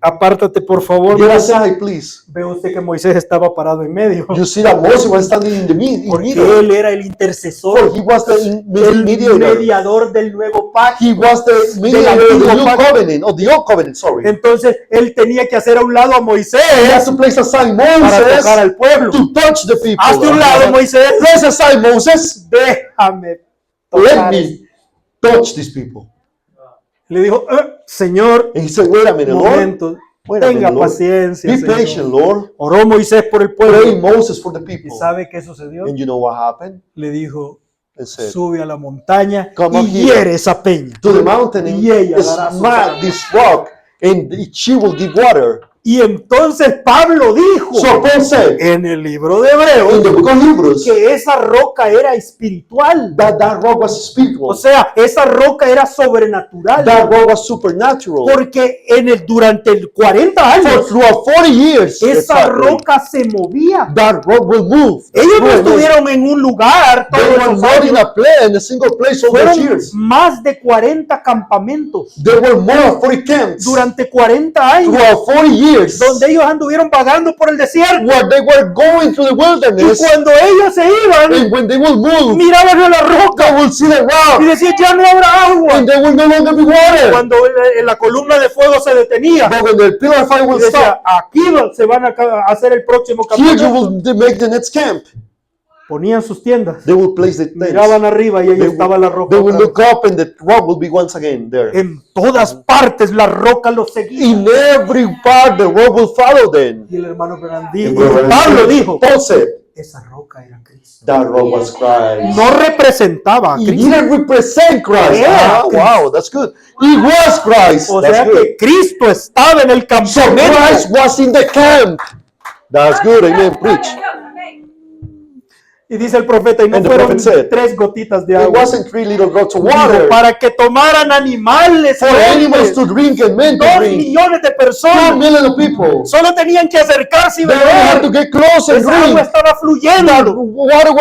Apártate por favor. Get aside, please. Ve usted que Moisés estaba parado en medio. You see that Moses was standing in the Porque middle. él era el For intercesor, he was the el mediator. mediador del nuevo pacto. He was the mediator of the new covenant, of the old covenant, sorry. Entonces él tenía que hacer a un lado a Moisés He has to place aside para Moses tocar al pueblo. to touch the people. Hazte un lado, Moisés. Place aside Moses. Déjame Let tocar. me touch these people. Le dijo, Señor, And he said, wait a minute, un Lord. momento, Wait a tenga minute, Lord. paciencia, Be Señor. patient, Lord. Oró Moisés por el Pray pueblo. Moses for the ¿Y people. sabe qué sucedió? And you know what happened? Le dijo, It said, sube a la montaña Come up y here hiere esa peña. to the mountain and Y ella dará su smack sangre. this rock, and she will give water. Y entonces Pablo dijo So Paul said en el libro de in Hebreos the book of Hebrews que esa roca era espiritual. that rock was O spiritual. sea, esa roca era sobrenatural. That rock was supernatural. Porque durante el 40 For años throughout 40 years, esa exactly, roca se movía. that rock will move. Ellos no They estuvieron en un lugar todos were esos not in años. a place, in a single place all those Fueron years. más de 40 campamentos There were more than 40 camps durante 40 años throughout 40 years donde ellos anduvieron vagando por el desierto. where they were going through the Y wilderness, cuando ellos se iban, and when they will move, miraban a la roca they will see the y rock, decían, ya no habrá agua. and there will no longer be water. Cuando la columna de fuego se detenía, But when the pillar of fire y will decía, stop, aquí se van a hacer el próximo here you campamento. will make the next camp. Ponían sus tiendas, They will place the tents. miraban arriba y ahí They estaba la roca. They will otra look vez. up and the rock will be once again there. En todas partes la roca los seguía. In every part, the rock will follow them. Y el hermano Branham dijo, And y Pablo dijo, Paul said, esa roca era Cristo. that rock was Christ. No representaba a He Cristo. didn't represent Christ. Era Ah, Cristo. wow, that's good. He was Christ. O That's sea good. que Cristo estaba en el So campamento. Christ was in the camp. That's good. Amen. Preach. Y dice el profeta, y no And the fueron prophet said, 3 gotitas de It agua. wasn't 3 little drops of Dijo, water para que tomaran animales, for hombres, animals to drink and men to 2 drink. millones de 2 personas. million of people. Solo tenían que acercarse y They only had to beber. get close and Esa agua drink. estaba That fluyendo. water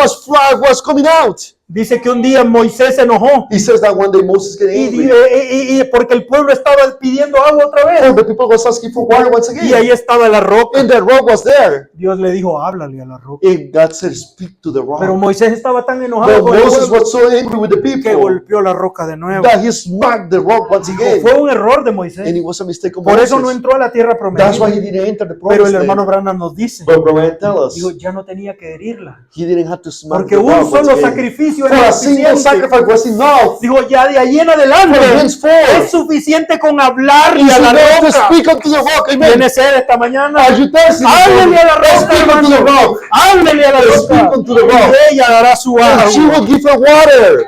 was coming out. Dice que un día Moisés se enojó. He says that one day Moses get Y, angry. porque el pueblo estaba pidiendo agua otra Oh, vez. the people was asking for water once Y ahí again. estaba la roca. And the rock was there. Dios le dijo, háblale a la roca. And God said, speak to the Pero rock. Moisés estaba tan enojado But con el Moses pueblo was so angry with the que people golpeó la roca de nuevo. that he smacked the rock once again. Fue un error de And Moisés. it was a mistake of Por eso no Moses. entró a la tierra That's why prometida. he didn't enter the Pero promised el hermano land. Branham nos dice, But Brian tell us, dijo, ya no tenía que herirla. he didn't have to smack Porque the un rock once solo again. sacrificio For era a single suficiente. sacrifice was enough. Dijo, ya de ahí en adelante From henceforth, es suficiente con hablarle It's a la enough to roca. speak unto the rock. Amen. ¿Tiene sed esta mañana? Are you thirsty? Háblele a la roca, Speak unto the hermano. rock. Háblele a la Speak roca. unto the rock. Y ella dará su And she agua. will give her water.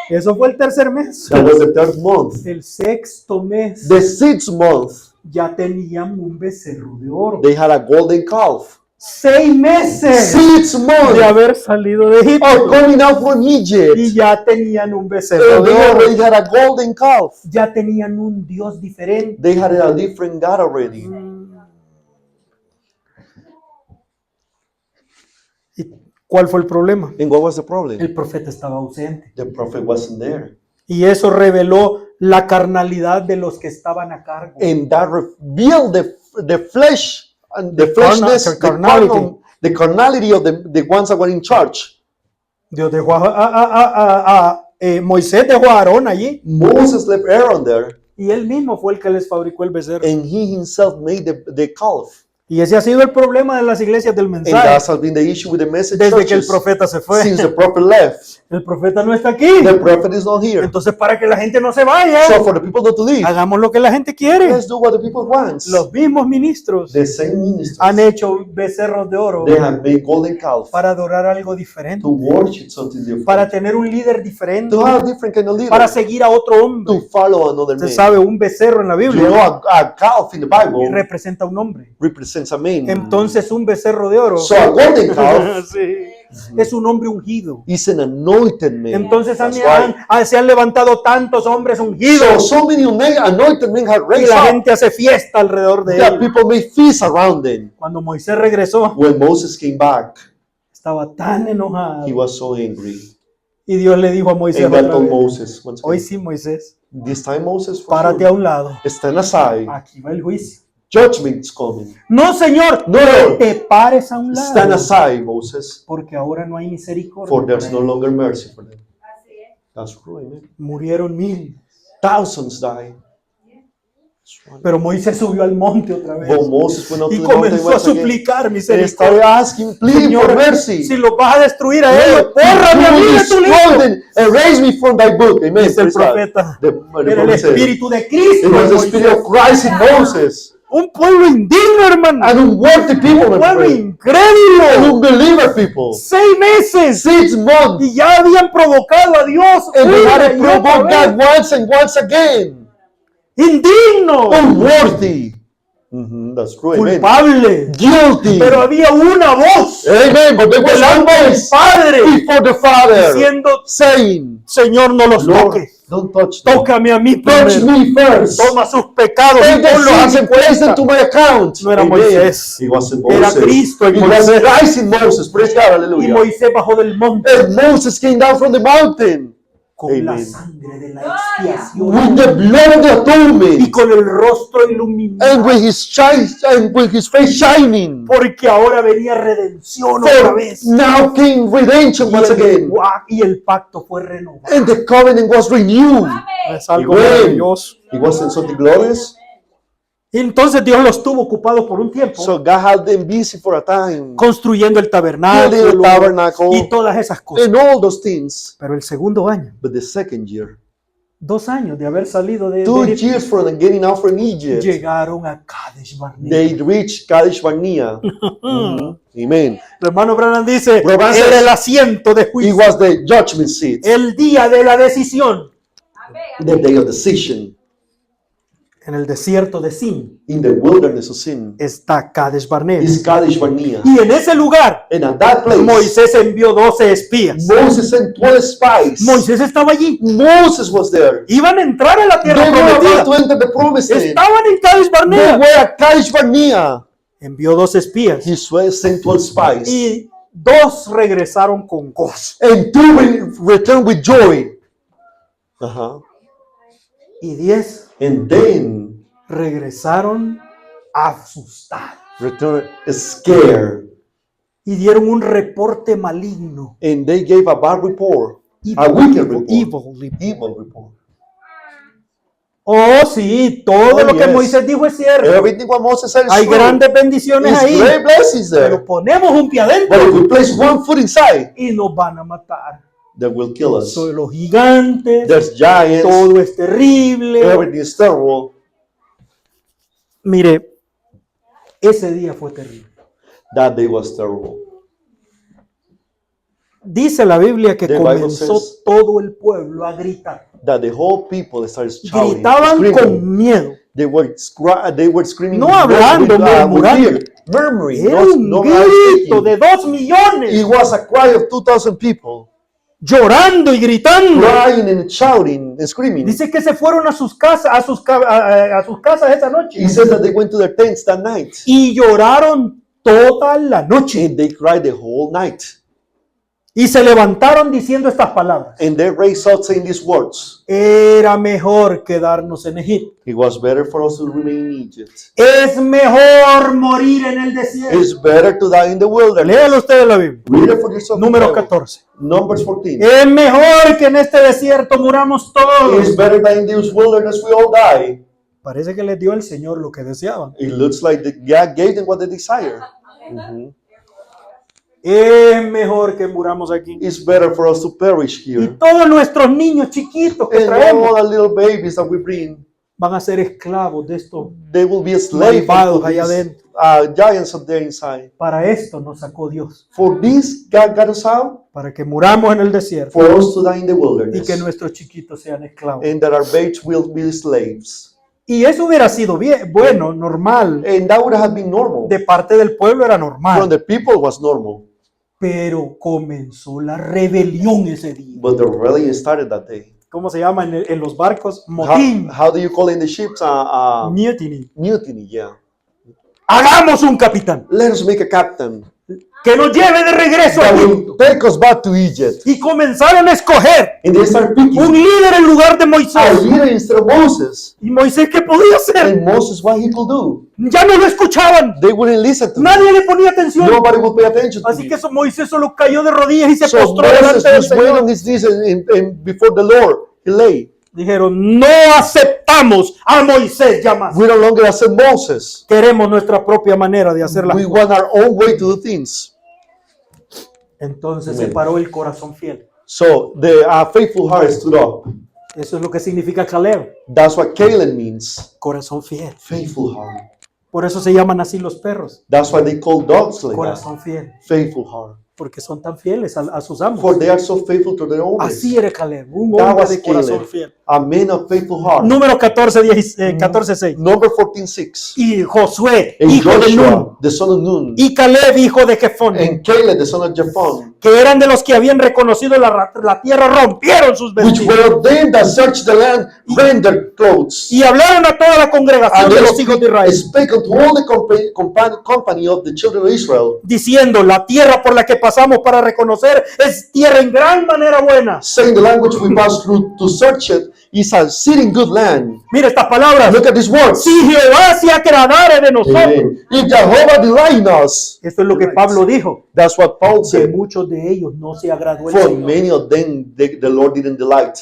Eso fue el tercer mes. That was the 3rd month. El sexto mes The 6th month, ya tenían un becerro de oro. they had a golden calf. 6 meses 6 de months haber salido de of Egipto coming out from y Egypt. ya tenían un becerro And de they oro. already had a golden calf. Ya tenían un Dios diferente. They had a different God already. ¿Y cuál fue el problema? And what was the problem? El profeta estaba ausente. The prophet wasn't there. Y eso reveló la carnalidad de los que estaban a cargo. And that revealed the flesh and the carnal- fleshness, carnality. the carnality of the ones that were in charge. Dios dejó Moisés dejó a Aarón allí Moses left Aaron there, y él mismo fue el que les fabricó el becerro. and he himself made the calf. Y ese ha sido el problema de las iglesias del And mensaje that has been the issue with the message desde que el churches profeta se fue. since the prophet left. El profeta no está aquí. The prophet is not here. Entonces, para que la gente no se vaya, So for the people not to leave, hagamos lo que la gente quiere. let's do what the people want. Los mismos ministros The same ministers, han hecho becerros de oro they have made golden calf para adorar algo diferente, to worship something different, para tener un líder diferente, to have a different kind of leader, para seguir a otro to hombre. follow another Usted man. sabe, un becerro en la You know, Biblia a calf in the Bible representa un hombre. represents a man. Entonces, un becerro de oro So a golden calf sí, es un hombre ungido. is an anointed man. Entonces That's right. se han levantado tantos hombres ungidos So many anointed men have y raised la up gente hace fiesta alrededor de that él. people made feast around them. Cuando Moisés regresó, When Moses came back, estaba tan enojado he was so angry. Y Dios le dijo a Moisés And God otra told vez, Moses, once hoy again, sí, Moisés, this time Moses, for párate sure, a un lado. stand aside. Aquí va el juicio. Judgment's coming. No, Señor, No, que Lord. te pares a un Stand lado. aside, Moses, Porque ahora no hay misericordia. for there's para no él. longer mercy for them. That's true, amen. Murieron 1000. Thousands died. Pero Moisés subió al monte otra vez. But Moses went up Y to the mountain comenzó a once again suplicar and misericordia. started asking, plead for Señor, mercy. si los vas a destruir a ellos, Lord, bórrame a you mí will de tu destroy libro. them and raise me from thy book. Amen. Dice el Praise God. profeta. The Era el prophet said, espíritu de it Cristo. was en the spirit Moisés. of Christ in Moses. Un pueblo indigno, hermano. An unworthy people, Un my pueblo friend. An incrédulo. unbeliever people. 6 meses. 6 months. Y ya habían provocado a Dios. And they una had to y otra provoke vez. God once and once again. Indigno. Unworthy. That's true. Amen. Culpable. Guilty. Pero había una voz Amen. But there was one delante del voice Padre before the Father diciendo, saying, Señor, no los Lord, toques. don't touch them. Tócame a mí Touch primero. me first. Toma sus pecados Take y the ponlos a sins mi and place them cuenta. to my account. No era Amen. Moisés. It wasn't Era Moses. Cristo en It was Moisés. Christ in Moses. Praise God. Y Hallelujah. Moisés bajó del monte And Moses came down from the mountain con la Amen. sangre de la expiación with the blood of the y atonement con el rostro and iluminado. with his face shining. Porque ahora venía redención otra For vez. now came redemption once again. Y el pacto fue renovado. And the covenant was renewed. Es algo Amen. maravilloso. It wasn't something glorious. Y entonces Dios los tuvo ocupados por un tiempo So God had them busy for a time. construyendo el Building the tabernáculo tabernacle y todas esas cosas. and all those things. Pero el segundo año, But the second year, 2 años de haber salido de 2 Egipto, years from getting out from Egypt, llegaron a Kadesh Barnea. they reached Kadesh Barnea. Amen. El hermano Branham dice, Branham era says, el asiento de It juicio, was the judgment seat, el día de la decisión the day of decision. en el desierto de Sin. In the wilderness of sin Está Kadesh Barnea. is Kadesh Barnea. Y en ese lugar And at that place, Moisés envió 12 espías. Moses sent 12 spies. Moisés estaba allí. Moses was there. Iban a entrar a la They tierra were about prometida. to enter the promised land. Estaban en Kadesh They Barnea. were at Kadesh Barnea. Envió 12 espías. He sent 12 spies. Y 2 regresaron con gozo. And 2 returned with joy. Y 10 And then regresaron asustados. returned scared. Y dieron un reporte maligno. And they gave a bad report. A wicked report. Evil report. Oh, sí, todo Oh, lo que yes. Moisés dijo es cierto. Everything what Moses said is Hay true. grandes bendiciones There's ahí. great blessings there. Pero ponemos un pie But if adentro we place one foot inside, y nos van a matar. that will kill us. Son los gigantes, There's giants. todo es terrible. Everything is terrible. Mire, ese día fue terrible. That day was terrible. Dice la Biblia que The Bible comenzó says- todo el pueblo a gritar. That the whole people started shouting, Gritaban screaming. con miedo. They were screaming. No hablando, with murmurando. fear. Murmuring. Era not- un not grito speaking. de 2 millones, It was a cry of 2,000 people llorando y gritando. crying and shouting and screaming. Dice que se fueron a sus casas, a sus casas esa noche He says that they went to their tents that night y lloraron toda la noche and they cried the whole night. y se levantaron diciendo estas palabras: And they raised out saying these words. era mejor quedarnos en Egipto, It was better for us to remain in Egypt. es mejor morir en el desierto. It's better to die in the wilderness. Léalo usted en la Biblia. Read it for yourself. Número Bible. 14. Numbers 14. Es mejor que en este desierto muramos todos. It's better that in this wilderness we all die. Parece que les dio el Señor lo que deseaban. It looks like God gave them what they desire. Mhm. Es mejor que muramos aquí. It's better for us to perish Y here. todos nuestros niños chiquitos que And traemos all the little babies that we bring, van a ser esclavos de esto. they will be slaves Malvados to allá these adentro. giants up there inside. Para esto nos sacó Dios. For this, God got us out, Para que muramos en el desierto for us to die in the y wilderness. que nuestros chiquitos sean esclavos. And that our babes will be slaves. Y eso hubiera sido bien, bueno, normal. And that would have been normal. De parte del pueblo era From normal. the people was normal. Pero comenzó la rebelión ese día. But the rebellion started that day. ¿Cómo se llama en los barcos? Motín. How do you call in the ships? Mutiny. Mutiny, yeah. Hagamos un capitán. Let us make a captain. que nos lleve de regreso a that Egipto. will take us back to Egypt. Y comenzaron a escoger And they start un picking líder en lugar de a Moisés. leader instead of Moses. ¿Y Moisés qué podía hacer? And Moses, what he could do? Ya no lo escuchaban. They wouldn't listen to him. Nadie le ponía atención. Nobody would pay attention to Así him. que Moisés solo cayó de rodillas y se So postró Moses delante del was waiting Señor. on his knees and before the Lord. He lay. Dijeron, no aceptamos a Moisés ya más. We no longer accept Moses. Queremos nuestra propia manera de hacer las We cosas. want our own way to do things. Entonces Amen. se paró el corazón fiel. So the faithful heart stood up. Eso es lo que significa Caleb, That's what Caleb means. corazón fiel. Faithful heart. Por eso se llaman así los perros, That's why they call dogs like that. corazón fiel, Faithful heart. porque son tan fieles a sus amos. For they are so faithful to their owners. Así era Caleb, un That hombre was de corazón Caleb, fiel. a man of faithful heart. Número 14:6. Number 14:6. Y Josué, And hijo de Nun, Joshua, the son of Nun, y Caleb, hijo de Jefón, and Caleb, the son of Jephone, que eran de los que habían reconocido la tierra, rompieron sus which vestidos were of them that searched the land, rent their clothes. y hablaron a toda la congregación And de they los hijos de Israel, spake unto all the company of the children of Israel, diciendo, la tierra por la que pasamos para reconocer es tierra en gran manera buena. saying the language we passed through to search it is a exceeding good land. Mira estas palabras. Look at these words. Si Jehová se agradare de nosotros. Amen. If Jehovah delight in us, Esto es lo que Pablo dijo. that's what Paul De said. muchos de ellos no se agradó el For Señor. many of them, the Lord didn't delight.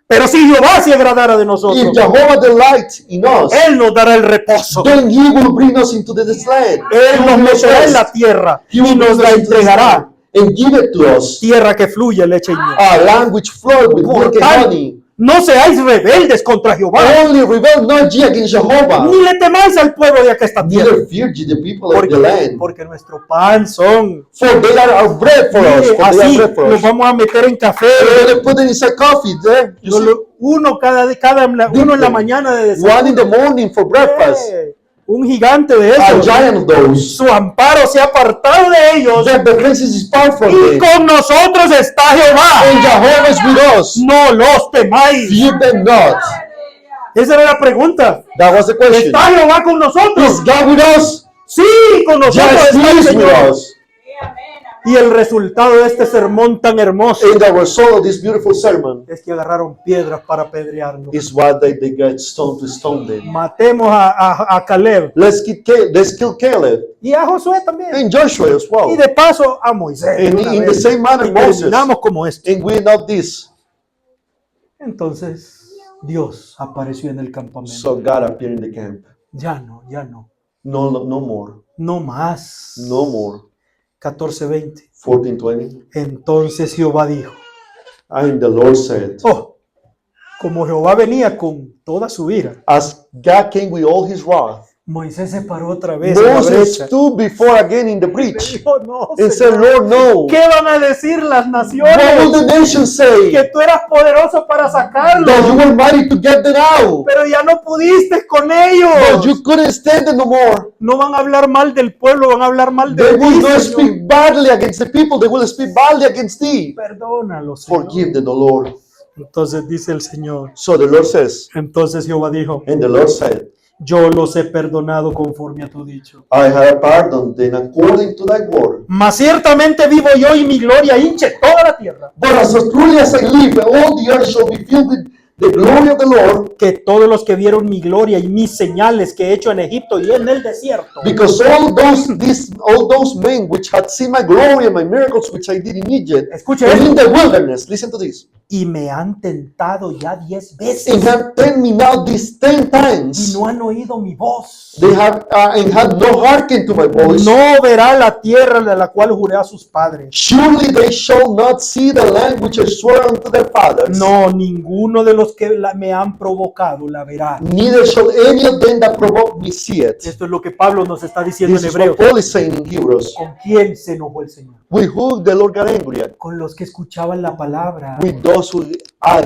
Pero si Jehová se agradara de If nosotros, Jehovah delight in us, Él nos dará el reposo. then He will bring us into this land. Él He nos will meterá en rest. la tierra He y will nos bring la us into this land entregará. and give it to us. Tierra que fluye leche y miel. A land which flowed with Por milk and tanto, honey. no seáis rebeldes contra Jehová, Only rebel not ye against Jehovah, ni le temáis al pueblo de aquesta tierra. neither fear ye the people of the land. Porque nuestro pan son. For they are our bread for us. Mire, For they así are bread for nos us. vamos a meter en café. We're going to put it inside coffee there. You see? Uno uno en la mañana de desayuno. One in the morning for breakfast. Un gigante de A esos. giant of those. Su amparo se ha apartado de ellos. That the places is far from Y them. con nosotros está And Jehová. Jehovah is with us. No los temáis. Fear them not. Esa era la pregunta. That was the question. ¿Está Jehová con Is nosotros? God with us? Sí, con nosotros Yes, está He el is with Señor. us. Y el resultado de este sermón tan hermoso And the result of this beautiful sermon es que agarraron piedras para apedrearlo. is what they got stone to stone them. Matemos a Caleb Let's kill Caleb y a Josué también. and Joshua as Y well. de paso a Moisés. And de una in the vez. same manner Y Moses. terminamos como esto. And we know this. Entonces Dios apareció en el campamento. So God appeared in the camp. Ya no, ya no. No more. No más. No more. 14:20. 14:20. Entonces Jehová dijo, And the Lord said, oh, como Jehová venía con toda su ira, as God came with all his wrath, Moisés se paró otra vez en la Moses brecha. stood before again in the Le breach dijo, no, and said, Señor, Lord, no. ¿qué van a decir las What will naciones? the nations say? Que tú eras poderoso para sacarlos, That you were mighty to get them out. pero ya no pudiste con But ellos. you couldn't stand it no more. No van a hablar mal del pueblo, van a hablar mal de They ti, will not Señor. speak badly against the people. They will speak badly against thee. Perdónalos, Señor. Forgive them, the Lord. Entonces dice el Señor. So the Lord says, Entonces Jehová dijo, and the Lord said, yo los he perdonado conforme a tu dicho. I have pardoned them according to thy word. Mas ciertamente vivo yo y mi gloria hinche toda la tierra. But as truly as I live, all the earth shall be filled with the glory of the Lord, Que todos los que vieron mi gloria y mis señales que he hecho en Egipto y en el desierto, because all those men which had seen my glory and my miracles which I did in Egypt escuche and esto, in the wilderness, listen to this, y me han tentado ya 10 veces and have tempted me now these 10 y times. no han oído mi voz. They have and had no hearkened to my voice. No verá la tierra de la cual juré a sus padres. Surely they shall not see the land which I swore unto their fathers. No, ninguno de los que me han provocado la verá. Neither shall any of them that provoke me see it. Esto es lo que Pablo nos está diciendo This en is hebreo. what Paul is saying in Hebrews. ¿Con quién se enojó el Señor? With whom the Lord got angry at? Con los que escuchaban la palabra. With those those who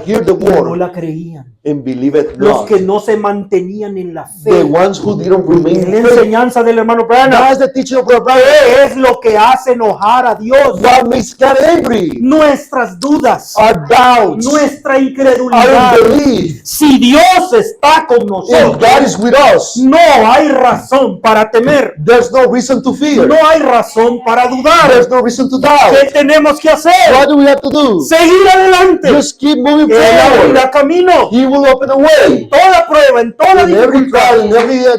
hear the y no word la creían. and believe it Los not. que no se mantenían en la The fe. ones who didn't remain Es la faithful. enseñanza del hermano Branham. That's the teaching of Brother Branham. ¿Qué es lo que hace enojar a Dios? What makes God angry? Nuestras dudas, Our doubts, nuestra our incredulidad. unbelief. Si Dios está con If nosotros, God is with us, no hay razón para temer. there's no reason to fear. No hay razón para dudar. There's no reason to ¿Qué doubt. tenemos que hacer? What do we have to do? Seguir adelante. Just keep moving Él abrirá forward. camino. He will open a way Toda prueba, en toda in every dificultad. trial, in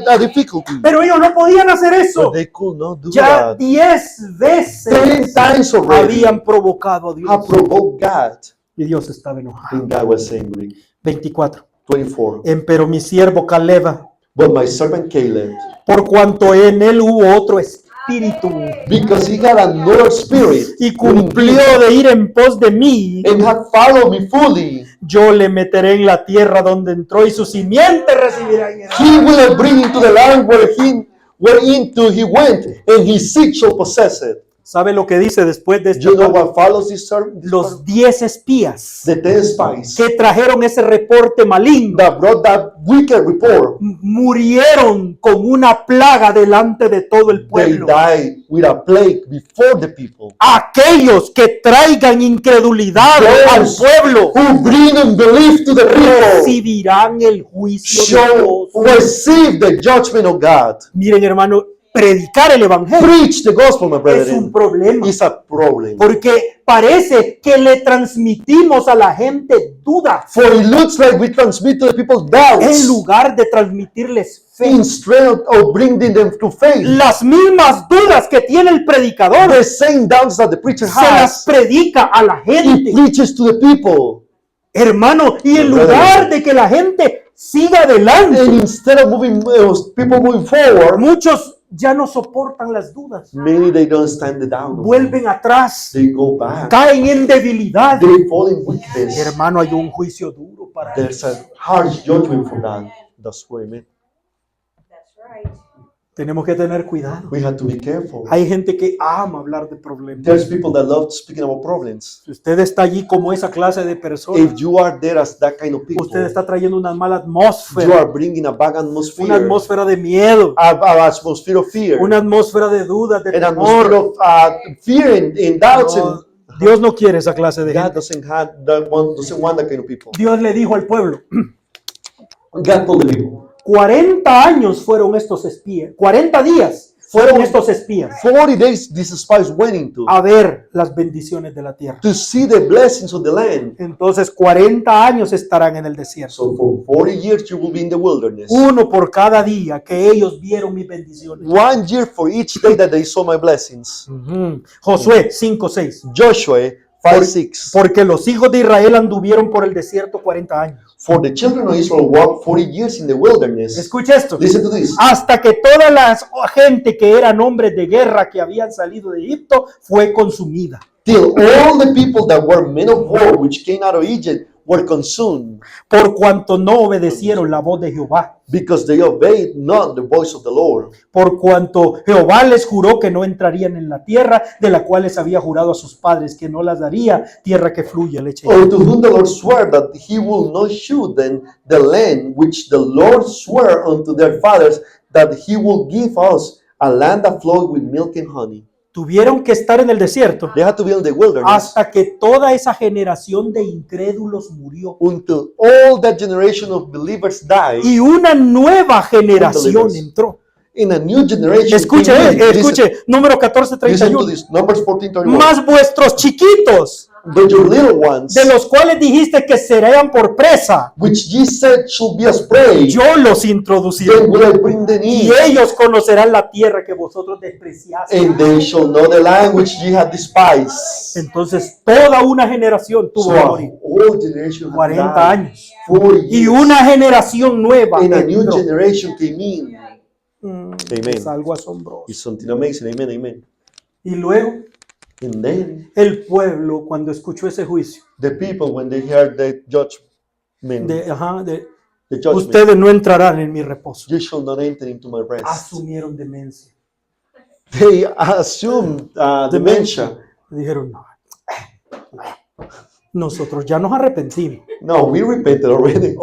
every difficulty. Pero ellos no podían hacer eso. But they could not do Ya that. 10 veces 10 times already habían provocado a have Dios. provoked God, Y Dios estaba enojado. and God was angry. 24. 24. Empero mi siervo Caleb, But my servant Caleb, por cuanto en él hubo otro espíritu, because he had another spirit y cumplió de ir en pos de mí, and had followed me fully, yo le meteré en la tierra donde entró y su simiente recibirá en herencia. he will bring into the land whereinto he went, and his seed shall possess it. ¿Sabe lo que dice después de You know esto? what follows this sermon? Los 10 espías The 10 spies que trajeron ese reporte maligno that brought that wicked report, murieron con una plaga delante de todo el they pueblo. died with a plague before the people. Aquellos que traigan incredulidad al Those pueblo who bring unbelief to the people recibirán el juicio de shall Dios. receive the judgment of God. Miren, hermano, predicar el evangelio Preach the gospel, my es un brethren. problema, It's a problem. porque parece que le transmitimos a la gente duda For it looks like we transmit to the people en doubts lugar de transmitirles fe. instead of bringing them to faith. Las mismas dudas que tiene el predicador The same doubts that the preacher se las has, predica a la he gente, preaches to the people. hermano, y en lugar de que la gente siga adelante, And instead of people moving forward, muchos ya no soportan las dudas, many they don't stand the doubt. vuelven atrás, They go back. caen en debilidad. They fall in weakness. Hermano, hay un juicio duro para ellos. There's a harsh judgment for that. That's what I mean. That's right. Tenemos que tener cuidado. We have to be careful. Hay gente que ama hablar de problemas. There's people that love speaking about problems. Si usted está allí como esa clase de persona, If you are there as that kind of people, usted está trayendo una mala you atmósfera, are bringing a bad atmosphere, una atmósfera de miedo, a atmosphere of fear, una atmósfera de dudas, de an atmosphere temor. of fear and doubts. No, And Dios no quiere esa clase de God gente. doesn't want that kind of people. Dios le dijo al pueblo, God told the people, 40 años fueron estos espías, 40 días fueron estos espías 40 days these spies went into a ver las bendiciones de la tierra. to see the blessings of the land. Entonces 40 años estarán en el desierto. So for 40 years you will be in the wilderness. Uno por cada día que ellos vieron mis bendiciones. 1 year for each day that they saw my blessings. Ujú. Josué 5:6. Joshua 5:6. Porque los hijos de Israel anduvieron por el desierto 40 años. For the children of Israel walked 40 years in the wilderness. Escucha esto. Listen to this. Hasta que toda la gente que eran hombres de guerra que habían salido de Egipto fue consumida. Till all the people that were men of war which came out of Egypt were consumed, Por cuanto no obedecieron la voz de Jehová. because they obeyed not the voice of the Lord. Por cuanto Jehová les juró que no entrarían en la tierra de la cual les había jurado a sus padres, que no las daría, tierra que fluye leche. y Or miel. to whom the Lord swore that he will not shew them the land which the Lord swore unto their fathers, that he will give us a land that flowed with milk and honey. Tuvieron que estar en el desierto They had to be in the wilderness hasta que toda esa generación de incrédulos murió. until all that generation of believers died. Y una nueva generación entró. In a new generation, Escuche, came in. escuche, número Listen to 14:31. this, Numbers 14:31. Más vuestros chiquitos, But your little ones, de los cuales dijiste que serían por presa, which ye said should be as prey, yo los introduciré. then will I bring them Y in, ellos conocerán la tierra que vosotros despreciasteis. and they shall know the land which ye have despised. Entonces toda una generación tuvo So que a morir. whole generation had 40 died. años. 40 Y years. una generación nueva And a new entró. generation came in. Es algo asombroso. It's something amazing. Amen, amen. Y luego And then el pueblo, cuando escuchó ese juicio, the people, when they heard the judgment, the judgment, ustedes no entrarán en mi reposo. you shall not enter into my rest. Asumieron demencia. They assumed dementia. Dijeron, no, Nosotros ya nos arrepentimos. No, we repented already.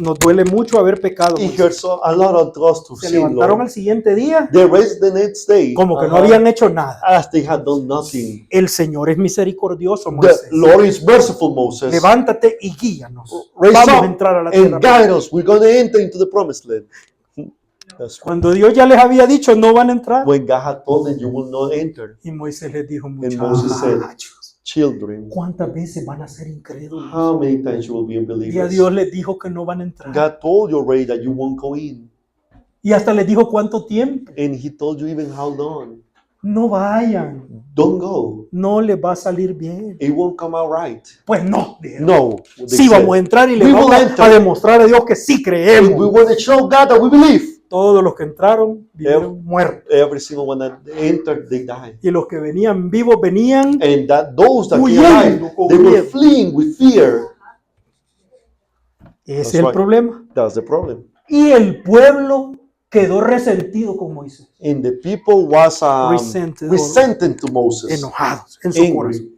Nos duele mucho haber pecado. It hurts a lot of us to Se sin, levantaron Lord. al siguiente día They raised the next day como que no uh-huh, habían hecho nada. as they had done nothing. El Señor es misericordioso, The Moisés. Lord is merciful, Moses. Levántate y guíanos. Raise Vamos a up entrar a la and tierra. guide us. We're going to enter into the promised land. That's right. Cuando Dios ya les había dicho no van a entrar. When God had told them, you will not enter. Y Moisés les dijo, Moses said, muchachos, Children, ¿cuántas veces van a ser incrédulos? how many times you will be Y a unbelievers? Dios les dijo que no van a entrar. God told you already that you won't go in. Y hasta les dijo cuánto tiempo. And He told you even how long. No vayan. Don't go. No les va a salir bien. It won't come out right. Pues no, dijeron. No. they Sí, said. vamos a entrar y le We vamos will enter. a demostrar a Dios que sí And we creemos. want to show God that we believe. Todos los que entraron vivieron muertos. Every single one that entered, they died. Y los que venían vivos venían. And that those that came Huyendo, alive, con they were miedo. fleeing with fear. Ese es That's el right. problema. That's the problem. Y el pueblo quedó resentido con Moisés. And the people was Resented. to Moses, Enojados en su corazón.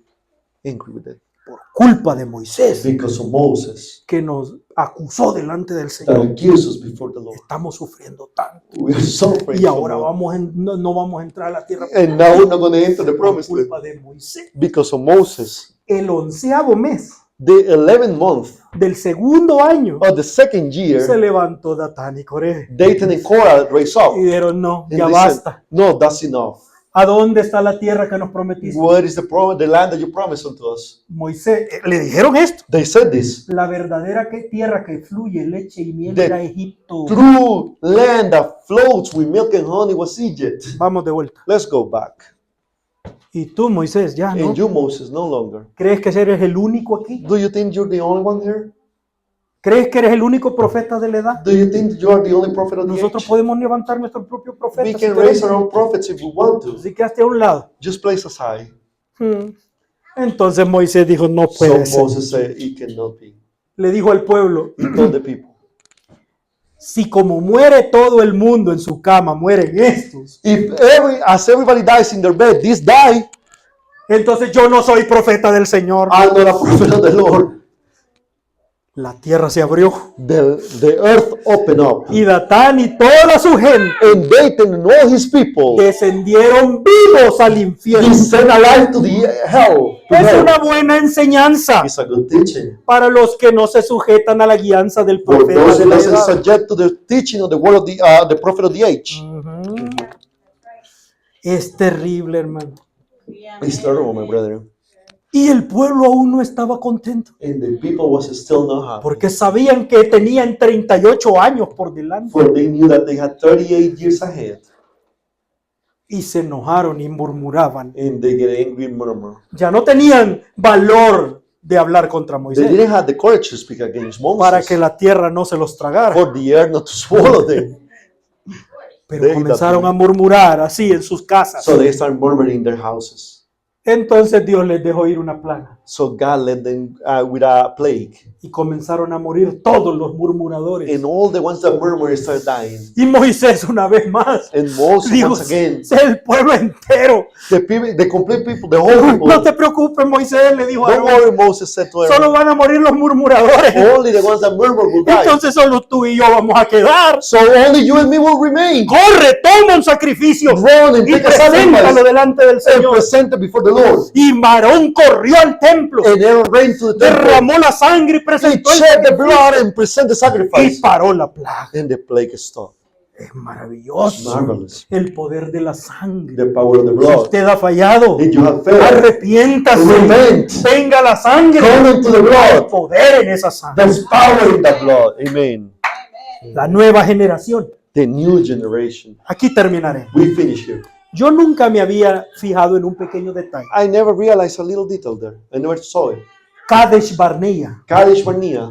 angry with it, Por culpa de Moisés, because of Moses que nos acusó delante del that Señor. accused us before the Lord. Estamos sufriendo tanto. We are suffering. Y ahora so much. no vamos a entrar a la tierra And now we're not going to enter the por promised land culpa de Moisés. because of Moses. El 11º mes The 11th month del segundo año of the second se year, levantó Datán y Coré Dathan and Korah raised up. y dijeron, no, And ya they said, basta. no, that's enough. ¿A dónde está la tierra que nos prometiste? Where is the land that you promised unto us? Moisés, le dijeron esto. They said this. La verdadera tierra que fluye leche y miel The era Egipto. True land that floats with milk and honey was Egypt. Vamos de vuelta. Let's go back. Y tú, Moisés, ya, ¿no? And you, Moses, no longer. ¿Crees que eres el único aquí? Do you think you're the only one here? ¿Crees que eres el único profeta de la edad? Do you think you are the only prophet of the Nosotros age? podemos levantar nuestro propio profeta. We si can queremos. raise our own prophets if we want to. Así que hazte a un lado. Just place aside. Entonces Moisés dijo, no So puede ser. Moses said, it cannot be. Le dijo al pueblo, He told the people, si como muere todo el mundo en su cama, mueren estos, as everybody dies in their bed, this die, entonces yo no soy profeta del Señor. I'm not a prophet of the Lord. La tierra se abrió The earth opened up. y Datán y toda su gente And Dathan and all his people descendieron vivos al infierno. descend alive to the hell. To Es hell. una buena enseñanza It's a good teaching. para los que no se sujetan a la guianza del For profeta those de who la doesn't edad. subject to the teaching of the word of the prophet of the age. Ujú. Es terrible, hermano. It's terrible, my brother. Y el pueblo aún no estaba contento, And the people was still not happy. porque sabían que tenían 38 años por delante. For they knew that they had 38 years ahead. Y se enojaron y murmuraban. And they get angry and murmur. Ya no tenían valor de hablar contra They Moisés didn't have the courage to speak against para Moses. que la tierra no se los tragara. For the earth not to swallow them. Pero they- comenzaron a murmurar así en sus casas. So they started murmuring in their houses. Entonces Dios les dejó ir una plaga So God led them with a plague. y comenzaron a morir todos los murmuradores. And all the ones that murmured started dying. Y Moisés una vez más And Moses dijo, once again, "Es el pueblo entero. the complete people, the whole people. No te preocupes, Moisés", le dijo a Don't Aarón. worry, Moses said to Solo Aaron. van a morir los murmuradores. Only the ones that murmur will die. Entonces solo tú y yo vamos a quedar. So only you and me will remain. Corre, toma un sacrificio Run and y take a preséntalo sacrifice delante del and Señor. present it before the Lord. Y Marón corrió al templo, And Aaron ran to the temple. derramó la sangre y He presentó el shed the sacrificio blood and present the y sacrifice. paró la plaga. And the plague stopped. Es maravilloso Marvelous. el poder de la sangre. The power of the Si blood. usted ha fallado, If you have failed, arrepiéntase, repent. venga la sangre, Come into the blood. hay poder en esa sangre. There's power in that blood. Amen. La nueva generación. The new generation. Aquí terminaré. We finish here. Yo nunca me había fijado en un pequeño detalle. I never realized a little detail there. I never saw it. Kadesh Barnea Kadesh Barnea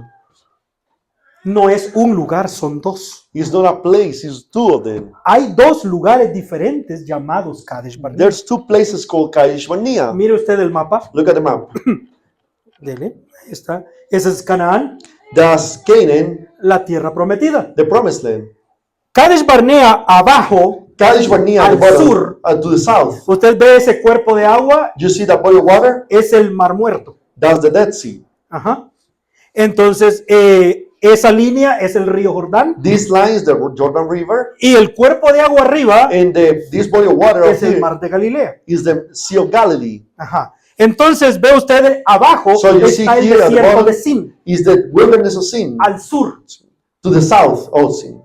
no es un lugar, son dos. is not a place, it's two of them. Hay dos lugares diferentes llamados Kadesh Barnea. There's two places called Kadesh Barnea. Mire usted el mapa. Look at the map. Dele, ahí está. Ese es Canaán, That's Canaan, la tierra prometida. the promised land. Kadesh Barnea abajo, Kadesh Barnea at the Al bottom, sur. to the south. usted ve ese cuerpo de agua, You see that body of water? es el Mar Muerto. That's the Dead Sea. Ajá. Entonces, esa línea es el río Jordán This line is the Jordan River, y el cuerpo de agua arriba and this body of water up es el here mar de Galilea. is the Sea of Galilee. Ajá. Entonces, ve usted abajo So you see está el here at the desierto bottom de Sin, is the wilderness of Sin, al sur. to the south. Oh, Sin.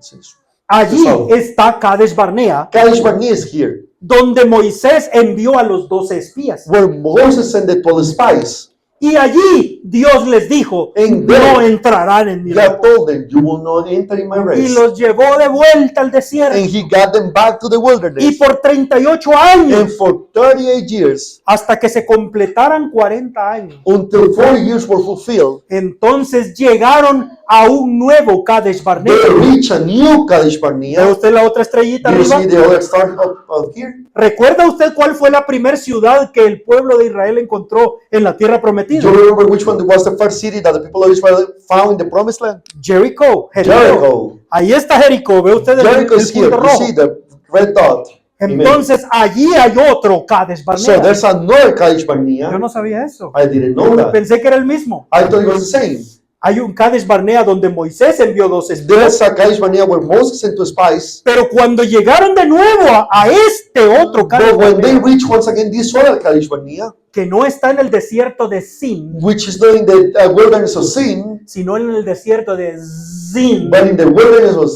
Allí South. está Kadesh Barnea, Kadesh Barnea is here, donde Moisés envió a los 12 espías. where Moses sent the 12 spies. Y allí Dios les dijo, And no there, entrarán en mi God reposo. told them, you will not enter in my Y rest. los llevó de vuelta al desierto. And he got them back to the Y wilderness. por 38 And años, for 38 years, hasta que se completaran 40 años, until 40 years were fulfilled, entonces llegaron a un nuevo Kadesh Barnea. they reached a new Kadesh ¿Ve Barnea. usted la otra estrellita Do you arriba? see the other star up here? ¿Recuerda usted cuál fue la primera ciudad que el pueblo de Israel encontró en la tierra Do prometida? you remember which one was the first city that the people of Israel found in the promised land? Jericho, Jericó. Jericho. Ahí está Jericó, ve usted el Jericho is here. punto You rojo. see the red dot. Amen. Entonces allí hay otro Kadesh So Barnea. there's another Kadesh Yo Barnea. no sabía eso. I didn't know that. Pensé que era el mismo. I thought it was the same. Hay un Kadesh Barnea donde Moisés envió 2 espías. There's a Kadesh Barnea where Moses sent 2 spies. Pero cuando llegaron de nuevo a este otro Kadesh But when they Barnea, reach once again this other Kadesh Barnea, que no está en el desierto de Sin, which is not in the wilderness of Sin, sino en el desierto de Zin. but in the wilderness of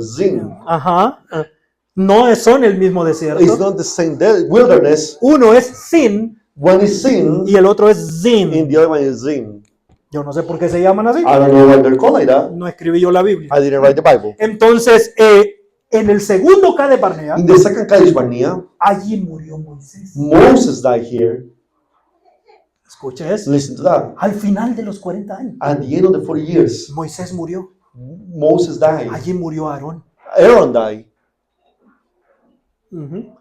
Zin. Ajá. No son el mismo It's desierto. not the same wilderness. Uno es Sin One is Sin, y el otro es Zin. and the other one is Zin. Yo no sé por qué se llaman así. I don't know why they're called like that. No escribí yo la Biblia. I didn't write the Bible. Entonces, en el segundo Kadesh Barnea, In the second Kadesh Barnea, allí murió Moisés. Moses died here. Escuche eso. Listen to that. Al final de los 40 años, At the end of the 40 years, Moisés murió. Moses died. Allí murió Aarón. Aaron died. Ujú.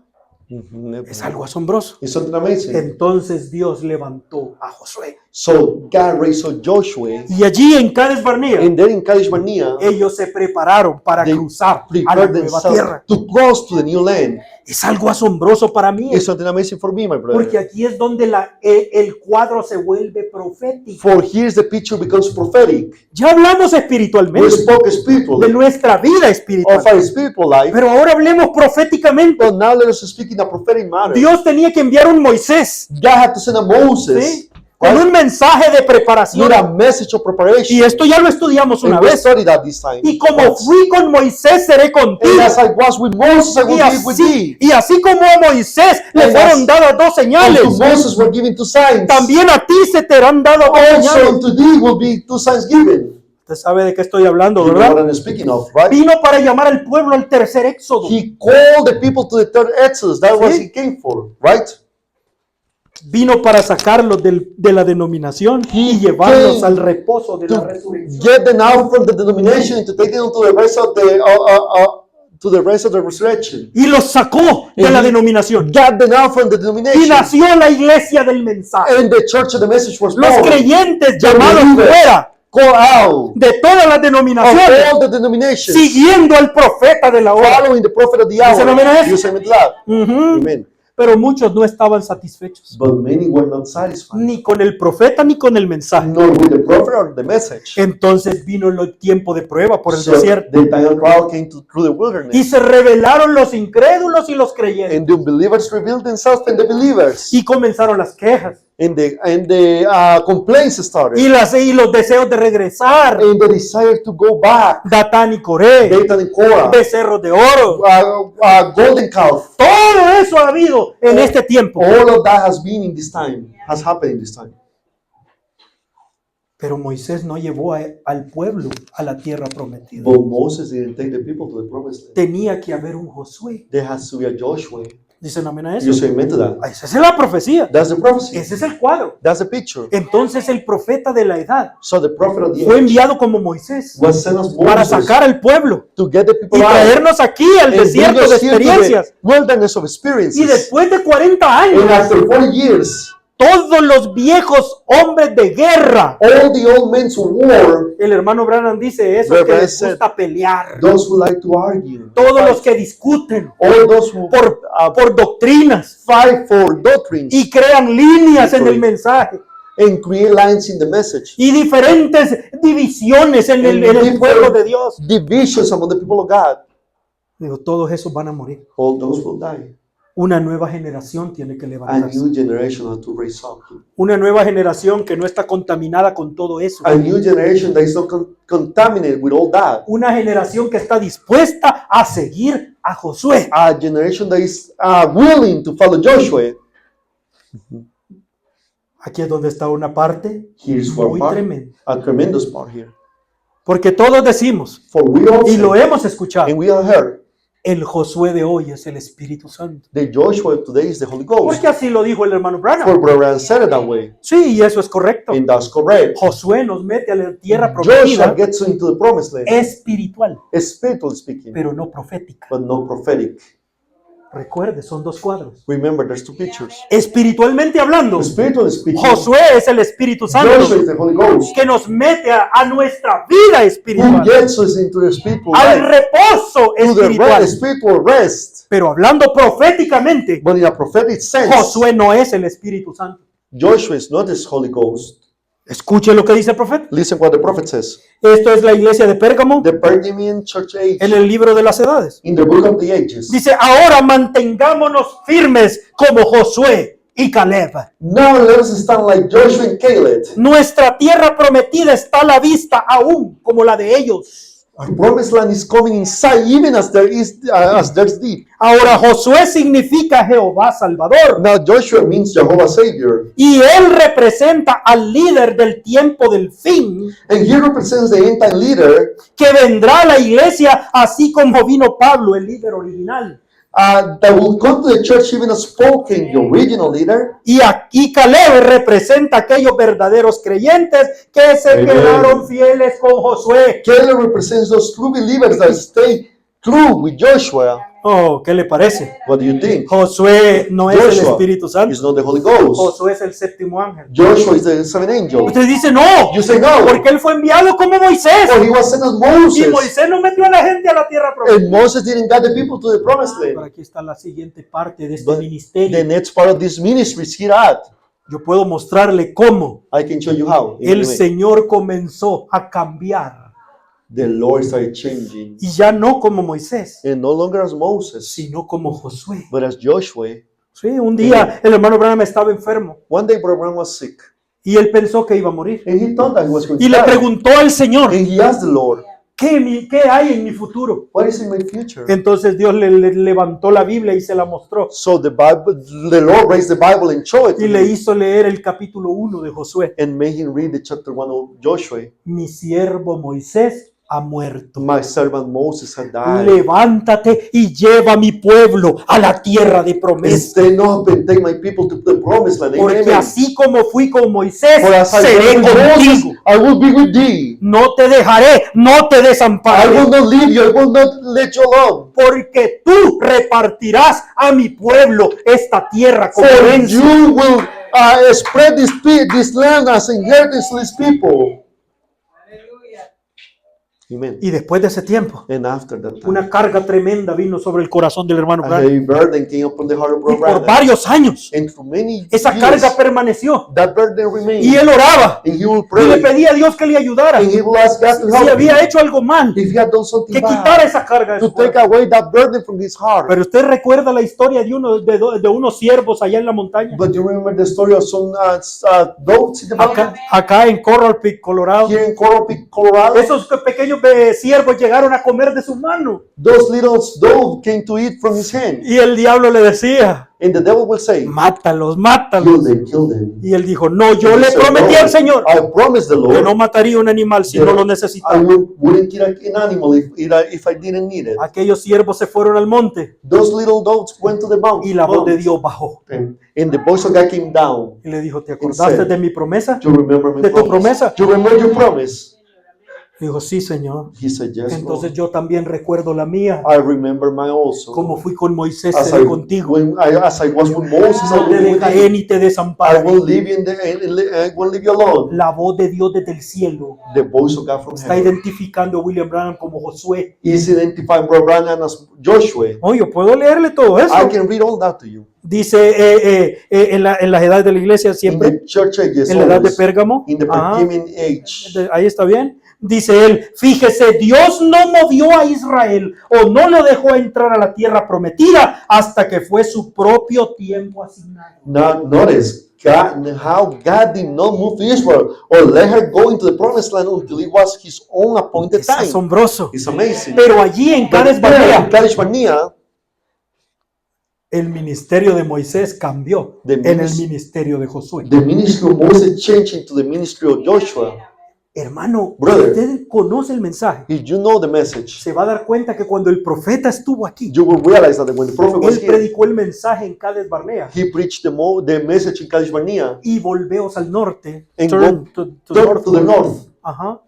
Mhm. Es algo asombroso. It's something amazing. Entonces Dios levantó a Josué. So God raised up Joshua, Y allí en Kadesh Barnea, and then in Kadesh Barnea, ellos se prepararon para they cruzar a la prepared nueva themselves tierra. to cross to the new land. Es algo asombroso para mí. It's something amazing for me, my brother. Porque aquí es donde el cuadro se vuelve profético. For here's the picture becomes prophetic. Ya hablamos We espiritualmente spoke de spiritually nuestra vida espiritual. of our spiritual life, Pero ahora hablemos proféticamente. but now let us speak in a prophetic manner. Dios tenía que enviar un Moisés, God had to send a Moses, ¿sí?, con un mensaje de preparación. with a message of preparation. Y esto ya lo estudiamos una And we vez. studied that this time. Y como fui con Moisés, seré contigo. And as I was with Moses, I will be with thee. Y así como a Moisés le And fueron as- dadas 2 And señales, to Moses were given 2 signs. también a ti se te harán dadas 2 Also señales. to thee will be 2 signs given. Usted sabe de qué estoy hablando, You know what ¿verdad? I'm speaking of, right? Vino para llamar al pueblo al tercer éxodo. He called the people to the third Exodus. That's what Sí. he came for, right? Vino para sacarlos de la denominación y llevarlos al reposo de la To resurrección. get them out from the denomination and to take them to the rest of the resurrection. Y los sacó de la He denominación. got them out from the Y denomination. nació la iglesia del mensaje. And the church of the message was Los born. creyentes llamados believers. fuera Go out de todas las of denominaciones, all the denominations, siguiendo al profeta de la hora. following the prophet of the hour. Dicen amén a eso. You say amen to that? Ujú. Amen. Pero muchos no estaban satisfechos, But many were not satisfied, ni con el profeta ni con el mensaje. nor with the prophet or the message. Entonces vino el tiempo de prueba por el So desierto. the time of trial came through the wilderness. Y se rebelaron los incrédulos y los creyentes. And the unbelievers revealed themselves and the believers. Y comenzaron las quejas And the complaints started. y los deseos de regresar. And the desire to go back. Datán y Coré, Dathan and Korah. becerros de oro. Golden calf. Todo eso ha habido en este tiempo. All of that has been in this time. Has happened in this time. Pero Moisés no llevó al pueblo a la tierra prometida. But Moses didn't take the people to the promised land. Tenía que haber un Josué. There has to be a Joshua. Dicen amén a You eso. say amen to that. Esa es la profecía. That's the prophecy. Ese es el cuadro. That's the picture. Entonces el profeta de la edad So the prophet of the fue age enviado como Moisés was sent as para Moses sacar al pueblo to get the people y out traernos aquí al and bring desierto us de here to the experiencias. wilderness of Y experiences. después de 40 años, And after 40 years, todos los viejos hombres de guerra, all the old men to war, el hermano Branham dice eso, que Branham les said, gusta pelear. those who like to argue, Todos los que discuten all those who por doctrinas fight for doctrines y crean líneas en el mensaje. and create lines in the message. y diferentes divisiones en el pueblo de Dios. Divisions among the people of God. Digo, todos esos van a morir. All those will die. Una nueva generación tiene que A levantarse. new generation has to raise up. Una nueva generación que no está contaminada con todo eso. A new generation that is not contaminated with all that. Una generación que está dispuesta a seguir a Josué. A generation that is willing to follow Joshua. Aquí es donde está una parte Here's one muy part, tremenda. a tremendous part here. Porque todos decimos, For we all y lo say, hemos escuchado, and we all heard, el Josué de hoy es el Espíritu Santo. that Joshua today is the Holy Ghost. Porque así lo dijo el hermano Branham. For Brother Branham said it that way, Sí, y eso es correcto. and that's correct. Josué nos mete a la tierra Joshua prometida gets into the promised land, espiritual, spiritually speaking, pero no profética. but not prophetic. Recuerde, son dos cuadros. Remember, there's two pictures. Espiritualmente hablando, Spiritually speaking, Josué es el Espíritu Santo Joshua is the Holy Ghost, que nos mete a nuestra vida who espiritual, gets us into the spiritual al life, reposo to the espiritual. spiritual rest. Pero hablando proféticamente, But in a prophetic sense, Josué no es el Espíritu Santo. Joshua is not his Holy Ghost. Escuche lo que dice el profeta. Listen what the prophet says. Esto es la iglesia de Pérgamo The Pergamian church age, en el libro de las edades. in the book of the ages. Dice, ahora mantengámonos firmes como Josué y Caleb. Now let us stand like Joshua and Caleb. Nuestra tierra prometida está a la vista aún como la de ellos. Our promised land is coming inside, even as there's deep. Ahora Josué significa Jehová Salvador. Now Joshua means Jehovah Savior, Y él representa al líder del tiempo del fin, and he represents the end time leader que vendrá a la iglesia así como vino Pablo, el líder original. that will come to the church even as spoken, the original leader. Y aquí Caleb representa a aquellos verdaderos creyentes que se Amen. quedaron fieles con Josué. Caleb represents those true believers that stay true with Joshua. Oh, ¿qué le parece? What do you think? Josué no es el Joshua Espíritu Santo. is not the Holy Ghost. Josué es el séptimo ángel. Joshua is the seventh angel. Usted dice no, You say no. porque él fue enviado como Moisés. For he was sent as Y Moses. Moisés no metió a la gente a la tierra prometida. And Moses didn't guide the people to the promised Pero land. aquí está la siguiente parte de este But ministerio. the next part of this ministry is here at. Yo puedo mostrarle cómo I can show you how. el Anyway, Señor comenzó a cambiar. the Lord started changing. Y ya no como Moisés, And no longer as Moses, sino como Josué. but as Joshua. Sí, un día el hermano Branham estaba enfermo One day Brother Branham was sick. y él pensó que iba a morir. And he thought that he was going Y to le die. preguntó al Señor, And he asked the Lord, ¿qué hay en mi futuro? what is in my future? Entonces Dios le levantó la Biblia y se la mostró. So the Lord raised the Bible and showed it Y to le me. hizo leer el capítulo 1 de Josué. And made him read the chapter 1 of Joshua. Mi siervo Moisés ha muerto. My servant Moses had died. Levántate y lleva a mi pueblo a la tierra de And promesa. stand up and take my people to the promised land. Porque Amen. así como fui con Moisés, For as I seré was with Moses, contigo. I will be with thee. No te dejaré, no te I will desampararé. not leave you. I will not let you alone. Porque tú repartirás a mi pueblo esta tierra como For herencia. you will spread this land as inheritance to these people. Amen. Y después de ese tiempo, And after that time, una carga tremenda vino sobre el corazón del hermano a Branham. heavy burden came upon the heart of Y Brother por Branham. varios años, And for many esa years, carga permaneció. that burden remained. Y él oraba And he will y le pray. pedía a Dios que le ayudara. And he will ask God to Si help había him. hecho algo mal, If he had done something que bad, quitara esa carga de to su cuerpo. take away that burden from his heart. Pero usted recuerda la historia de unos siervos allá en la montaña. But you remember the story of some goats in the mountain? Acá en Coral Peak, Colorado. Here in Coral Peak, Colorado, Esos pequeños siervos llegaron a comer de su mano. those little doves came to eat from his hand. Y el diablo le decía, And the devil will say, mátalos, kill mátalos. them, kill them. Y él dijo, no, yo And le he said, prometí "No, al Señor I promised the que Lord no mataría un animal si no lo I necesitaba. wouldn't kill an animal if I didn't need it. Aquellos siervos se fueron al monte Those little doves went to the mountain. y la voz de Dios bajó. And the voice of God came down. Y le dijo, ¿te acordaste said, de mi promesa? You remember my ¿De tu promise? promesa? You remember your promise? Dijo, sí, Señor. He said, yes, Entonces Lord. yo también recuerdo la mía. I remember my also. Como fui con Moisés, As seré I, contigo. as I was with Moses, I No te will be with dejaré you. ni te I desampararé. will leave you I will leave you alone. La voz de Dios desde el cielo The voice of God from está heaven identificando a William Branham como Josué. is identifying Brother Branham as Joshua. Oh, yo puedo leerle todo eso. I can read all that to you. Dice en las edades de la iglesia In siempre, the church ages, en la edad de always, Pérgamo. in the Ajá. beginning age. Ahí está bien. Dice él, fíjese, Dios no movió a Israel o no lo dejó entrar a la tierra prometida hasta que fue su propio tiempo asignado. Now notice how God did not move Israel or let her go into the promised land until it was his own appointed Es time. asombroso. It's amazing. Pero allí en But Cades there in Barnea, Kadesh Barnea, el ministerio de Moisés cambió The en el minis- ministerio de Josué. the ministry of Moses changed into the ministry of Joshua. Hermano, Brother. si usted conoce el mensaje, If you know the message, se va a dar cuenta que cuando el profeta estuvo aquí, you will realize that when the prophet was él here, predicó el mensaje en Cades Barnea he preached the message in Kadesh Barnea y volveos al norte, And turn go- to turn to the northward. north. Ajá.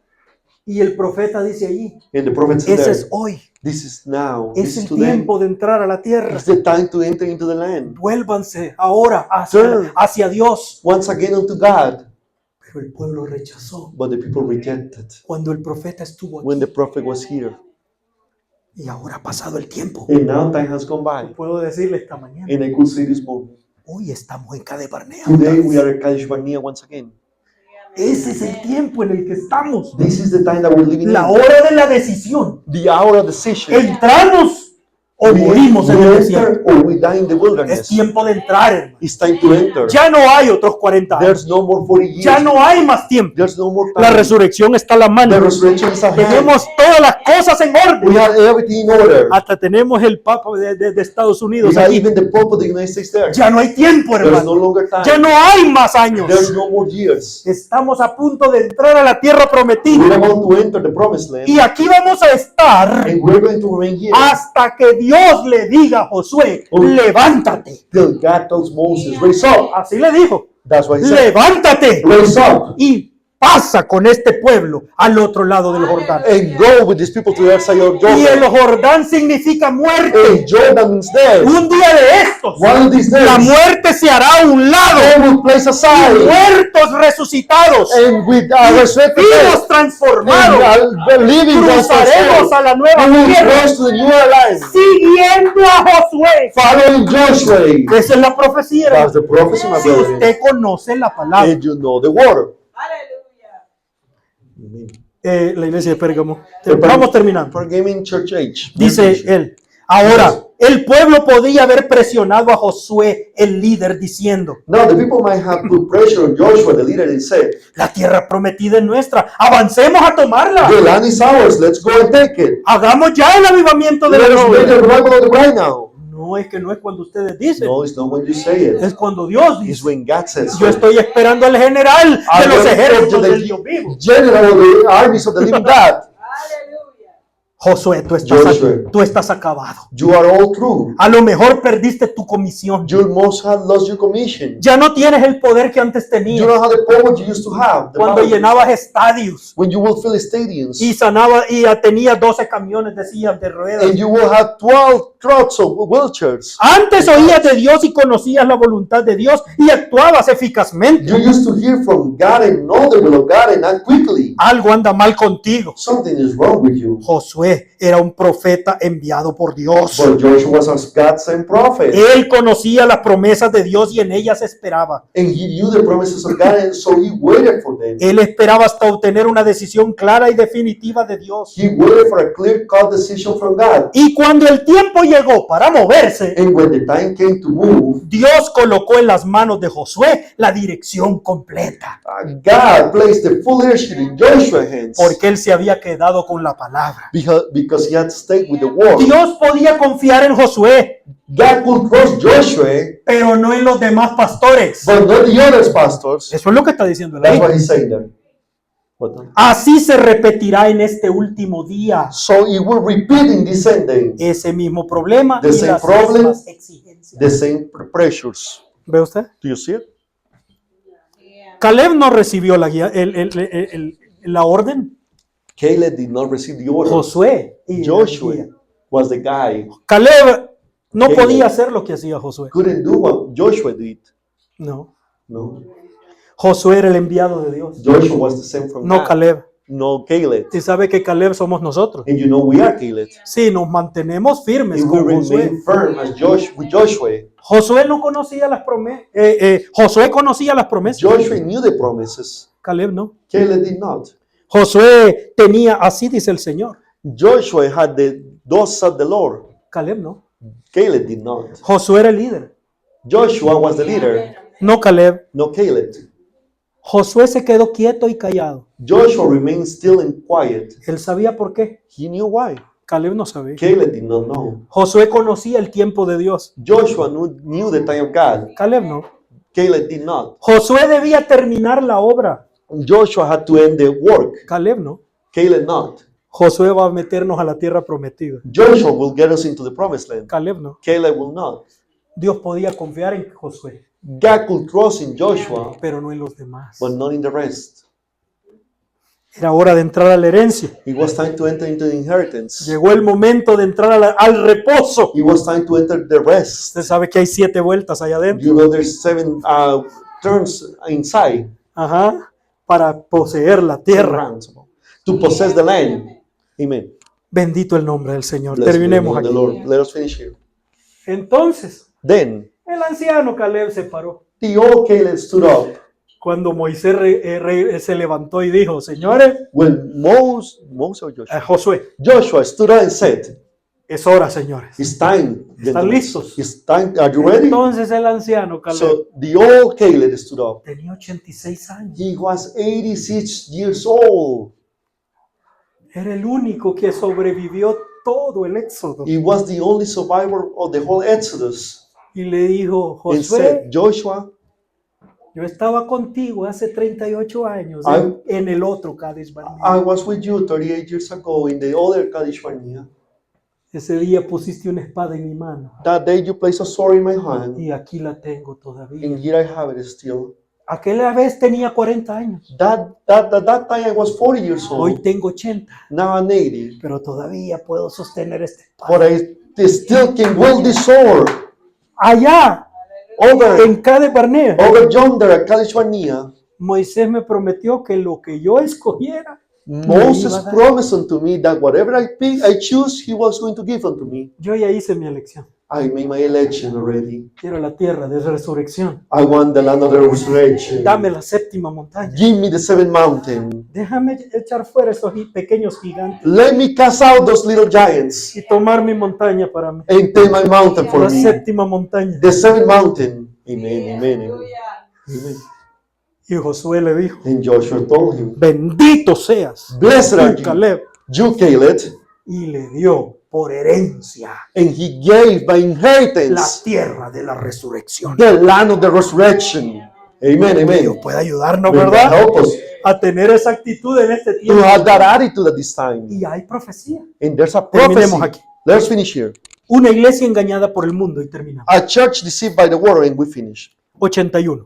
Y el profeta dice allí, And the prophet said ese there, es hoy, this is now, es this is el today. tiempo de entrar a la tierra. It's the time to enter into the land. Vuélvanse ahora Turn. hacia Dios. Once again unto God. Pero el pueblo rechazó But the people rejected cuando el profeta estuvo when aquí. the prophet was here. Y ahora ha pasado el tiempo. And now time has gone by. Puedo decirle esta mañana, And I could say this morning, hoy estamos en Cades Barnea. today we are at Kadesh Barnea once again. Ese es el tiempo en el que estamos. This is the time that we're living La in. hora de la decisión. The hour of decision. ¿Entramos o morimos en el desierto? enter or we die in the Es wilderness. tiempo de entrar, hermano. It's time to enter. Ya no hay otros 40 años. There's no more 40 years. Ya no hay más tiempo. There's no more La time. resurrección está a la The mano. resurrection is at hand. Tenemos todas las cosas en We orden. have everything in order. Hasta tenemos el Papa de Estados We Unidos have aquí. even the Pope of the United States there. Ya no hay tiempo, There's no hermano. longer time. Ya no hay más años. There's no more years. Estamos a punto de entrar a la tierra We're prometida. about to enter the promised land. Y aquí vamos a estar And we're going to remain here hasta que Dios le diga a Josué, levántate. till God tells Moses, raise up. Así le dijo, That's what he said. levántate Raise up y pasa con este pueblo al otro lado del Jordán. and go with these people to the other side of Y el Jordan. Jordán significa muerte. And Jordan means death. Un día de estos, One of these la days, muerte se hará a un lado. they will place aside Muertos resucitados, and with resurrected vivos death, transformados, and living cruzaremos a la nueva we will tierra, cross to the new land, siguiendo a Josué. following Joshua. Esa es la profecía, That's hermano. the prophecy, my Si brother. usted conoce la palabra. And you know the word. La iglesia de Pérgamo. Pérgamo. Vamos terminando. For gaming church age. Dice él. Ahora, el pueblo podía haber presionado a Josué, el líder, diciendo, Now the people might have put pressure on Joshua, the leader, and said, la tierra prometida es nuestra, avancemos a tomarla. the land is ours, let's go and take it. Hagamos ya el avivamiento de la Let's make novia. the revival of the bride now. No, es que no es cuando ustedes dicen, No, it's not when you say it. es cuando Dios It's dice. when God says Yo so. estoy esperando al general de los ejércitos del Dios the vivo. general of the armies of the living God. Josué, Josué. tú estás acabado. You are all true. A lo mejor perdiste tu comisión. You must have lost your commission. Ya no tienes el poder que antes You tenías. don't have the power you used to have. The Cuando power. llenabas estadios When you will fill stadiums. y sanaba y ya tenía 12 camiones de sillas de ruedas. And you will have 12 trucks of wheelchairs. Antes oías de Dios y conocías la voluntad de Dios y actuabas eficazmente. You used to hear from God and know the will of God and act quickly. Algo anda mal contigo. Something is wrong with you. Josué era un profeta enviado por Dios. But Joshua was a God's sent prophet. Él conocía las promesas de Dios y en ellas esperaba. And he knew the promises of God, and so he waited for them. Él esperaba hasta obtener una decisión clara y definitiva de Dios. He waited for a clear-cut decision from God. Y cuando el tiempo llegó para moverse, And when the time came to move, Dios colocó en las manos de Josué la dirección completa, God placed the full leadership in Joshua's hands. porque él se había quedado con la palabra. Because he had stayed with the word. Dios podía confiar en Josué, God could trust Joshua, pero no en los demás pastores. but not the other pastors. Eso es lo que está diciendo él That's ahí. what he's saying there. What the- Así se repetirá en este último día So it will repeat in this ending ese mismo problema The y same las problem. mismas exigencias. the same pressures. ¿Ve usted? Do you see it? Caleb no recibió la guía, la orden. Caleb did not receive the order. Josué y Joshua Elías. was the guy Caleb no Caleb. podía hacer lo que hacía Josué. couldn't do what Joshua did. No. No. Josué era el enviado de Dios, Joshua was the same from no God. Caleb. No Caleb. Y sabe que Caleb somos nosotros. And you know we are Caleb. Sí, nos mantenemos firmes And we con Josué. remain firm as with Joshua. Josué no conocía las promesas. Josué conocía las promesas. Joshua knew the promises. Caleb no. Caleb did not. Josué tenía, así dice el Señor. Joshua had the thus said the Lord. Caleb no. Caleb did not. Josué era el líder, Joshua was the leader, no Caleb. no Caleb. Josué se quedó quieto y callado. Joshua remained still and quiet. Él sabía por qué. He knew why. Caleb no sabía. Caleb did not know. Josué conocía el tiempo de Dios. Joshua knew the time of God. Caleb no. Caleb did not. Josué debía terminar la obra. Joshua had to end the work. Caleb no. Caleb not. Josué va a meternos a la tierra prometida. Joshua will get us into the promised land. Caleb no. Caleb will not. Dios podía confiar en Josué, God could trust in Joshua, pero no en los demás. but not in the rest. Era hora de entrar a la herencia. It was time to enter into the inheritance. Llegó el momento de entrar al reposo. It was time to enter the rest. Usted sabe que hay 7 vueltas allá adentro. You know there's 7 turns inside. Ajá. Para poseer la tierra. Rounds to possess the land. Amen. Bendito el nombre del Señor. Blessed be the Terminemos name of the aquí. Lord. Let us finish here. Entonces, Then el anciano Caleb se paró. the old Caleb stood up. Cuando Moisés se levantó y dijo, señores, When Moses or Joshua? Josué, Joshua stood up and said, es hora, señores. "It's time. ¿Están gentlemen. listos? It's time. Are you ready?" Entonces el anciano Caleb So the old Caleb stood up. tenía 86 años. He was 86 years old. Era el único que sobrevivió todo el éxodo. He was the only survivor of the whole Exodus. Y le dijo, And Josué, said, Joshua, yo estaba contigo hace 38 años en el otro Kadesh Barnea. I was with you 38 years ago in the other Kadesh Barnea. Ese día pusiste una espada en mi mano That day you placed a sword in my hand, y aquí la tengo todavía. and here I have it still. Aquella vez tenía 40 años, That time I was 40 years hoy old. tengo 80, Now I'm 80. pero todavía puedo sostener esta espada. But I still can wield this sword. Allá, Over, en Kadesh Barnea, over yonder at Kadesh Barnea, Moisés me prometió que lo que yo escogiera, Moses promised unto me that whatever I pick, I choose, he was going to give unto me. yo ya hice mi elección. I made my election already. Quiero la tierra de resurrección. I want the land of the resurrection. Dame la séptima montaña. Give me the 7th mountain. Déjame echar fuera esos pequeños gigantes Let me cast out those little giants y tomar mi montaña para mí. and take my mountain for La me. séptima montaña. The 7th mountain. Amen, amen, amen. Amen. Y Josué le dijo, And Joshua told him, bendito seas, Blessed are tú, you, Caleb. you Caleb. Y le dio por herencia And he gave by la inheritance tierra de la resurrección. the land of the resurrection. Amen, Dios amen. puede ayudarnos, May God ¿verdad? help us A tener esa actitud en este to tiempo. have that attitude at this time. Y hay profecía. And there's a Terminemos prophecy. aquí. Let's finish here. Una iglesia engañada por el mundo y terminamos. A church deceived by the world, and we finish. 81.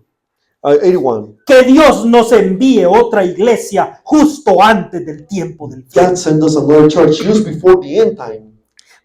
81. Que Dios nos envíe otra iglesia justo antes del tiempo del fin, God sent us another church used before the end time,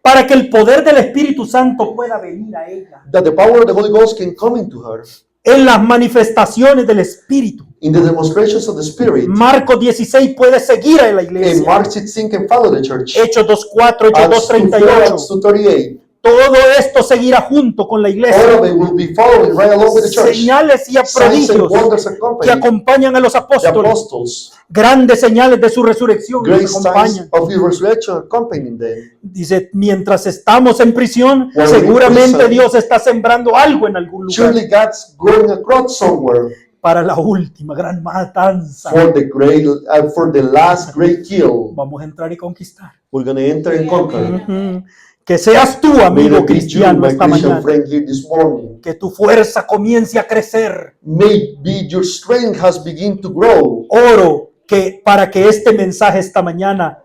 para que el poder del Espíritu Santo pueda venir a ella that the power of the Holy Ghost can come into her en las manifestaciones del Espíritu. in the demonstrations of the Spirit. Marcos 16 puede seguir a la And iglesia. Mark 16 can follow the church. Hechos 2:4, Hechos Acts 2:4, 2:38. Acts 2:38. Todo esto seguirá junto con la All iglesia. of it will be following right along with the church. Señales y Signs and prodigios wonders que accompany acompañan a los the apóstoles. apostles. Grandes señales de su resurrección Great nos signs acompañan. of his resurrection accompanying them. Dice, mientras estamos en prisión, While we're in seguramente prison, Dios está sembrando algo en algún lugar Surely God's growing a crop somewhere para la última gran matanza. for the last great kill. Vamos a entrar y conquistar. We're going to enter and conquer. Ujú. Que seas tú, May amigo it be you, cristiano, my esta Christian mañana. friend here this morning. Que tu fuerza comience a crecer. May be your strength has begun to grow. Oro que para que este mensaje esta mañana,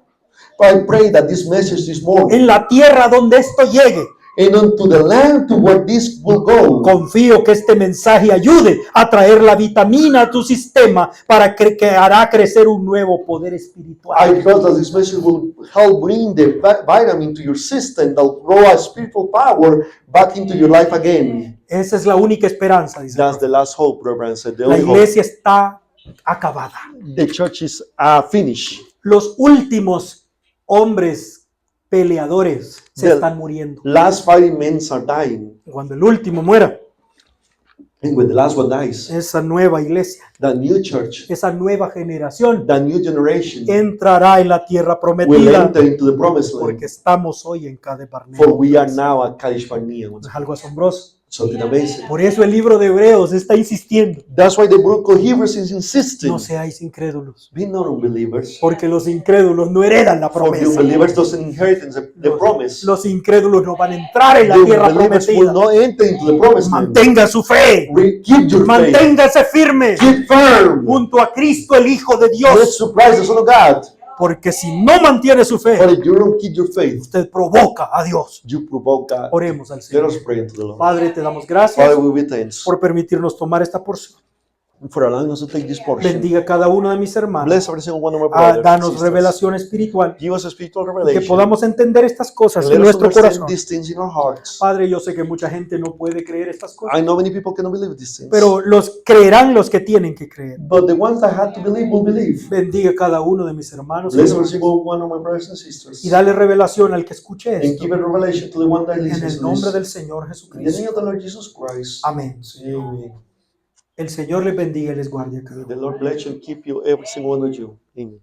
I pray that this message this morning, en la tierra donde esto llegue, and unto the land to where this will go. Confío que este mensaje ayude a traer la vitamina a tu sistema para que hará crecer un nuevo poder I espiritual. trust that this message will help bring the vitamin to your system that will grow a spiritual power back into your life again. Esa es la única esperanza, dice. That's the last hope, Reverend said. The La only hope. iglesia está acabada. The church is finished. Los últimos hombres peleadores se Del- están muriendo. Last fighting men are dying. Cuando el último muera, And when the last one dies, esa nueva iglesia, the new church, esa nueva generación the new generation entrará en la tierra will prometida, enter into the promised land. porque estamos hoy en Cades Barnea. For we are now at Kadesh Barnea. Es algo asombroso. Something amazing. Por eso el libro de Hebreos está insistiendo: That's why the book of Hebrews is insisting. no seáis incrédulos, Be not unbelievers. porque los incrédulos no heredan la For the promesa. unbelievers doesn't inherit the promise. Los incrédulos no van a entrar en The la tierra unbelievers will prometida. not enter into the promised land. Mantenga su fe, Keep your faith. manténgase firme Keep firm. junto a Cristo, el Hijo de Let's Dios, surprise the Son of God. porque si no mantiene su fe, But if you don't keep your faith, usted provoca a Dios. you provoke God. Oremos al Let Señor. us pray unto the Lord. Padre, te damos Father, gracias we give thanks por permitirnos tomar esta porción. for allowing us to take this portion. Bendiga a cada uno de mis hermanos. Bless every single one of my Ah, brothers and danos sisters. revelación espiritual, Give us a spiritual que revelation. podamos entender estas cosas And en let us nuestro understand corazón. these things in our hearts. Padre, yo sé que mucha gente no puede creer estas cosas, I know many people cannot believe these things. pero los creerán los que tienen que creer. But the ones that had to believe will believe. Bendiga a cada uno de mis hermanos y Bless every hermanas, single one of my brothers and sisters. y dale revelación al que escuche And esto, give a revelation to the one that en listens el to nombre this. del Señor In the Jesucristo. name of the Lord Jesus Christ. Amén. Amen. El Señor les bendiga y les guarde a cada uno. The Lord bless you and keep you, every single one of you. Amen.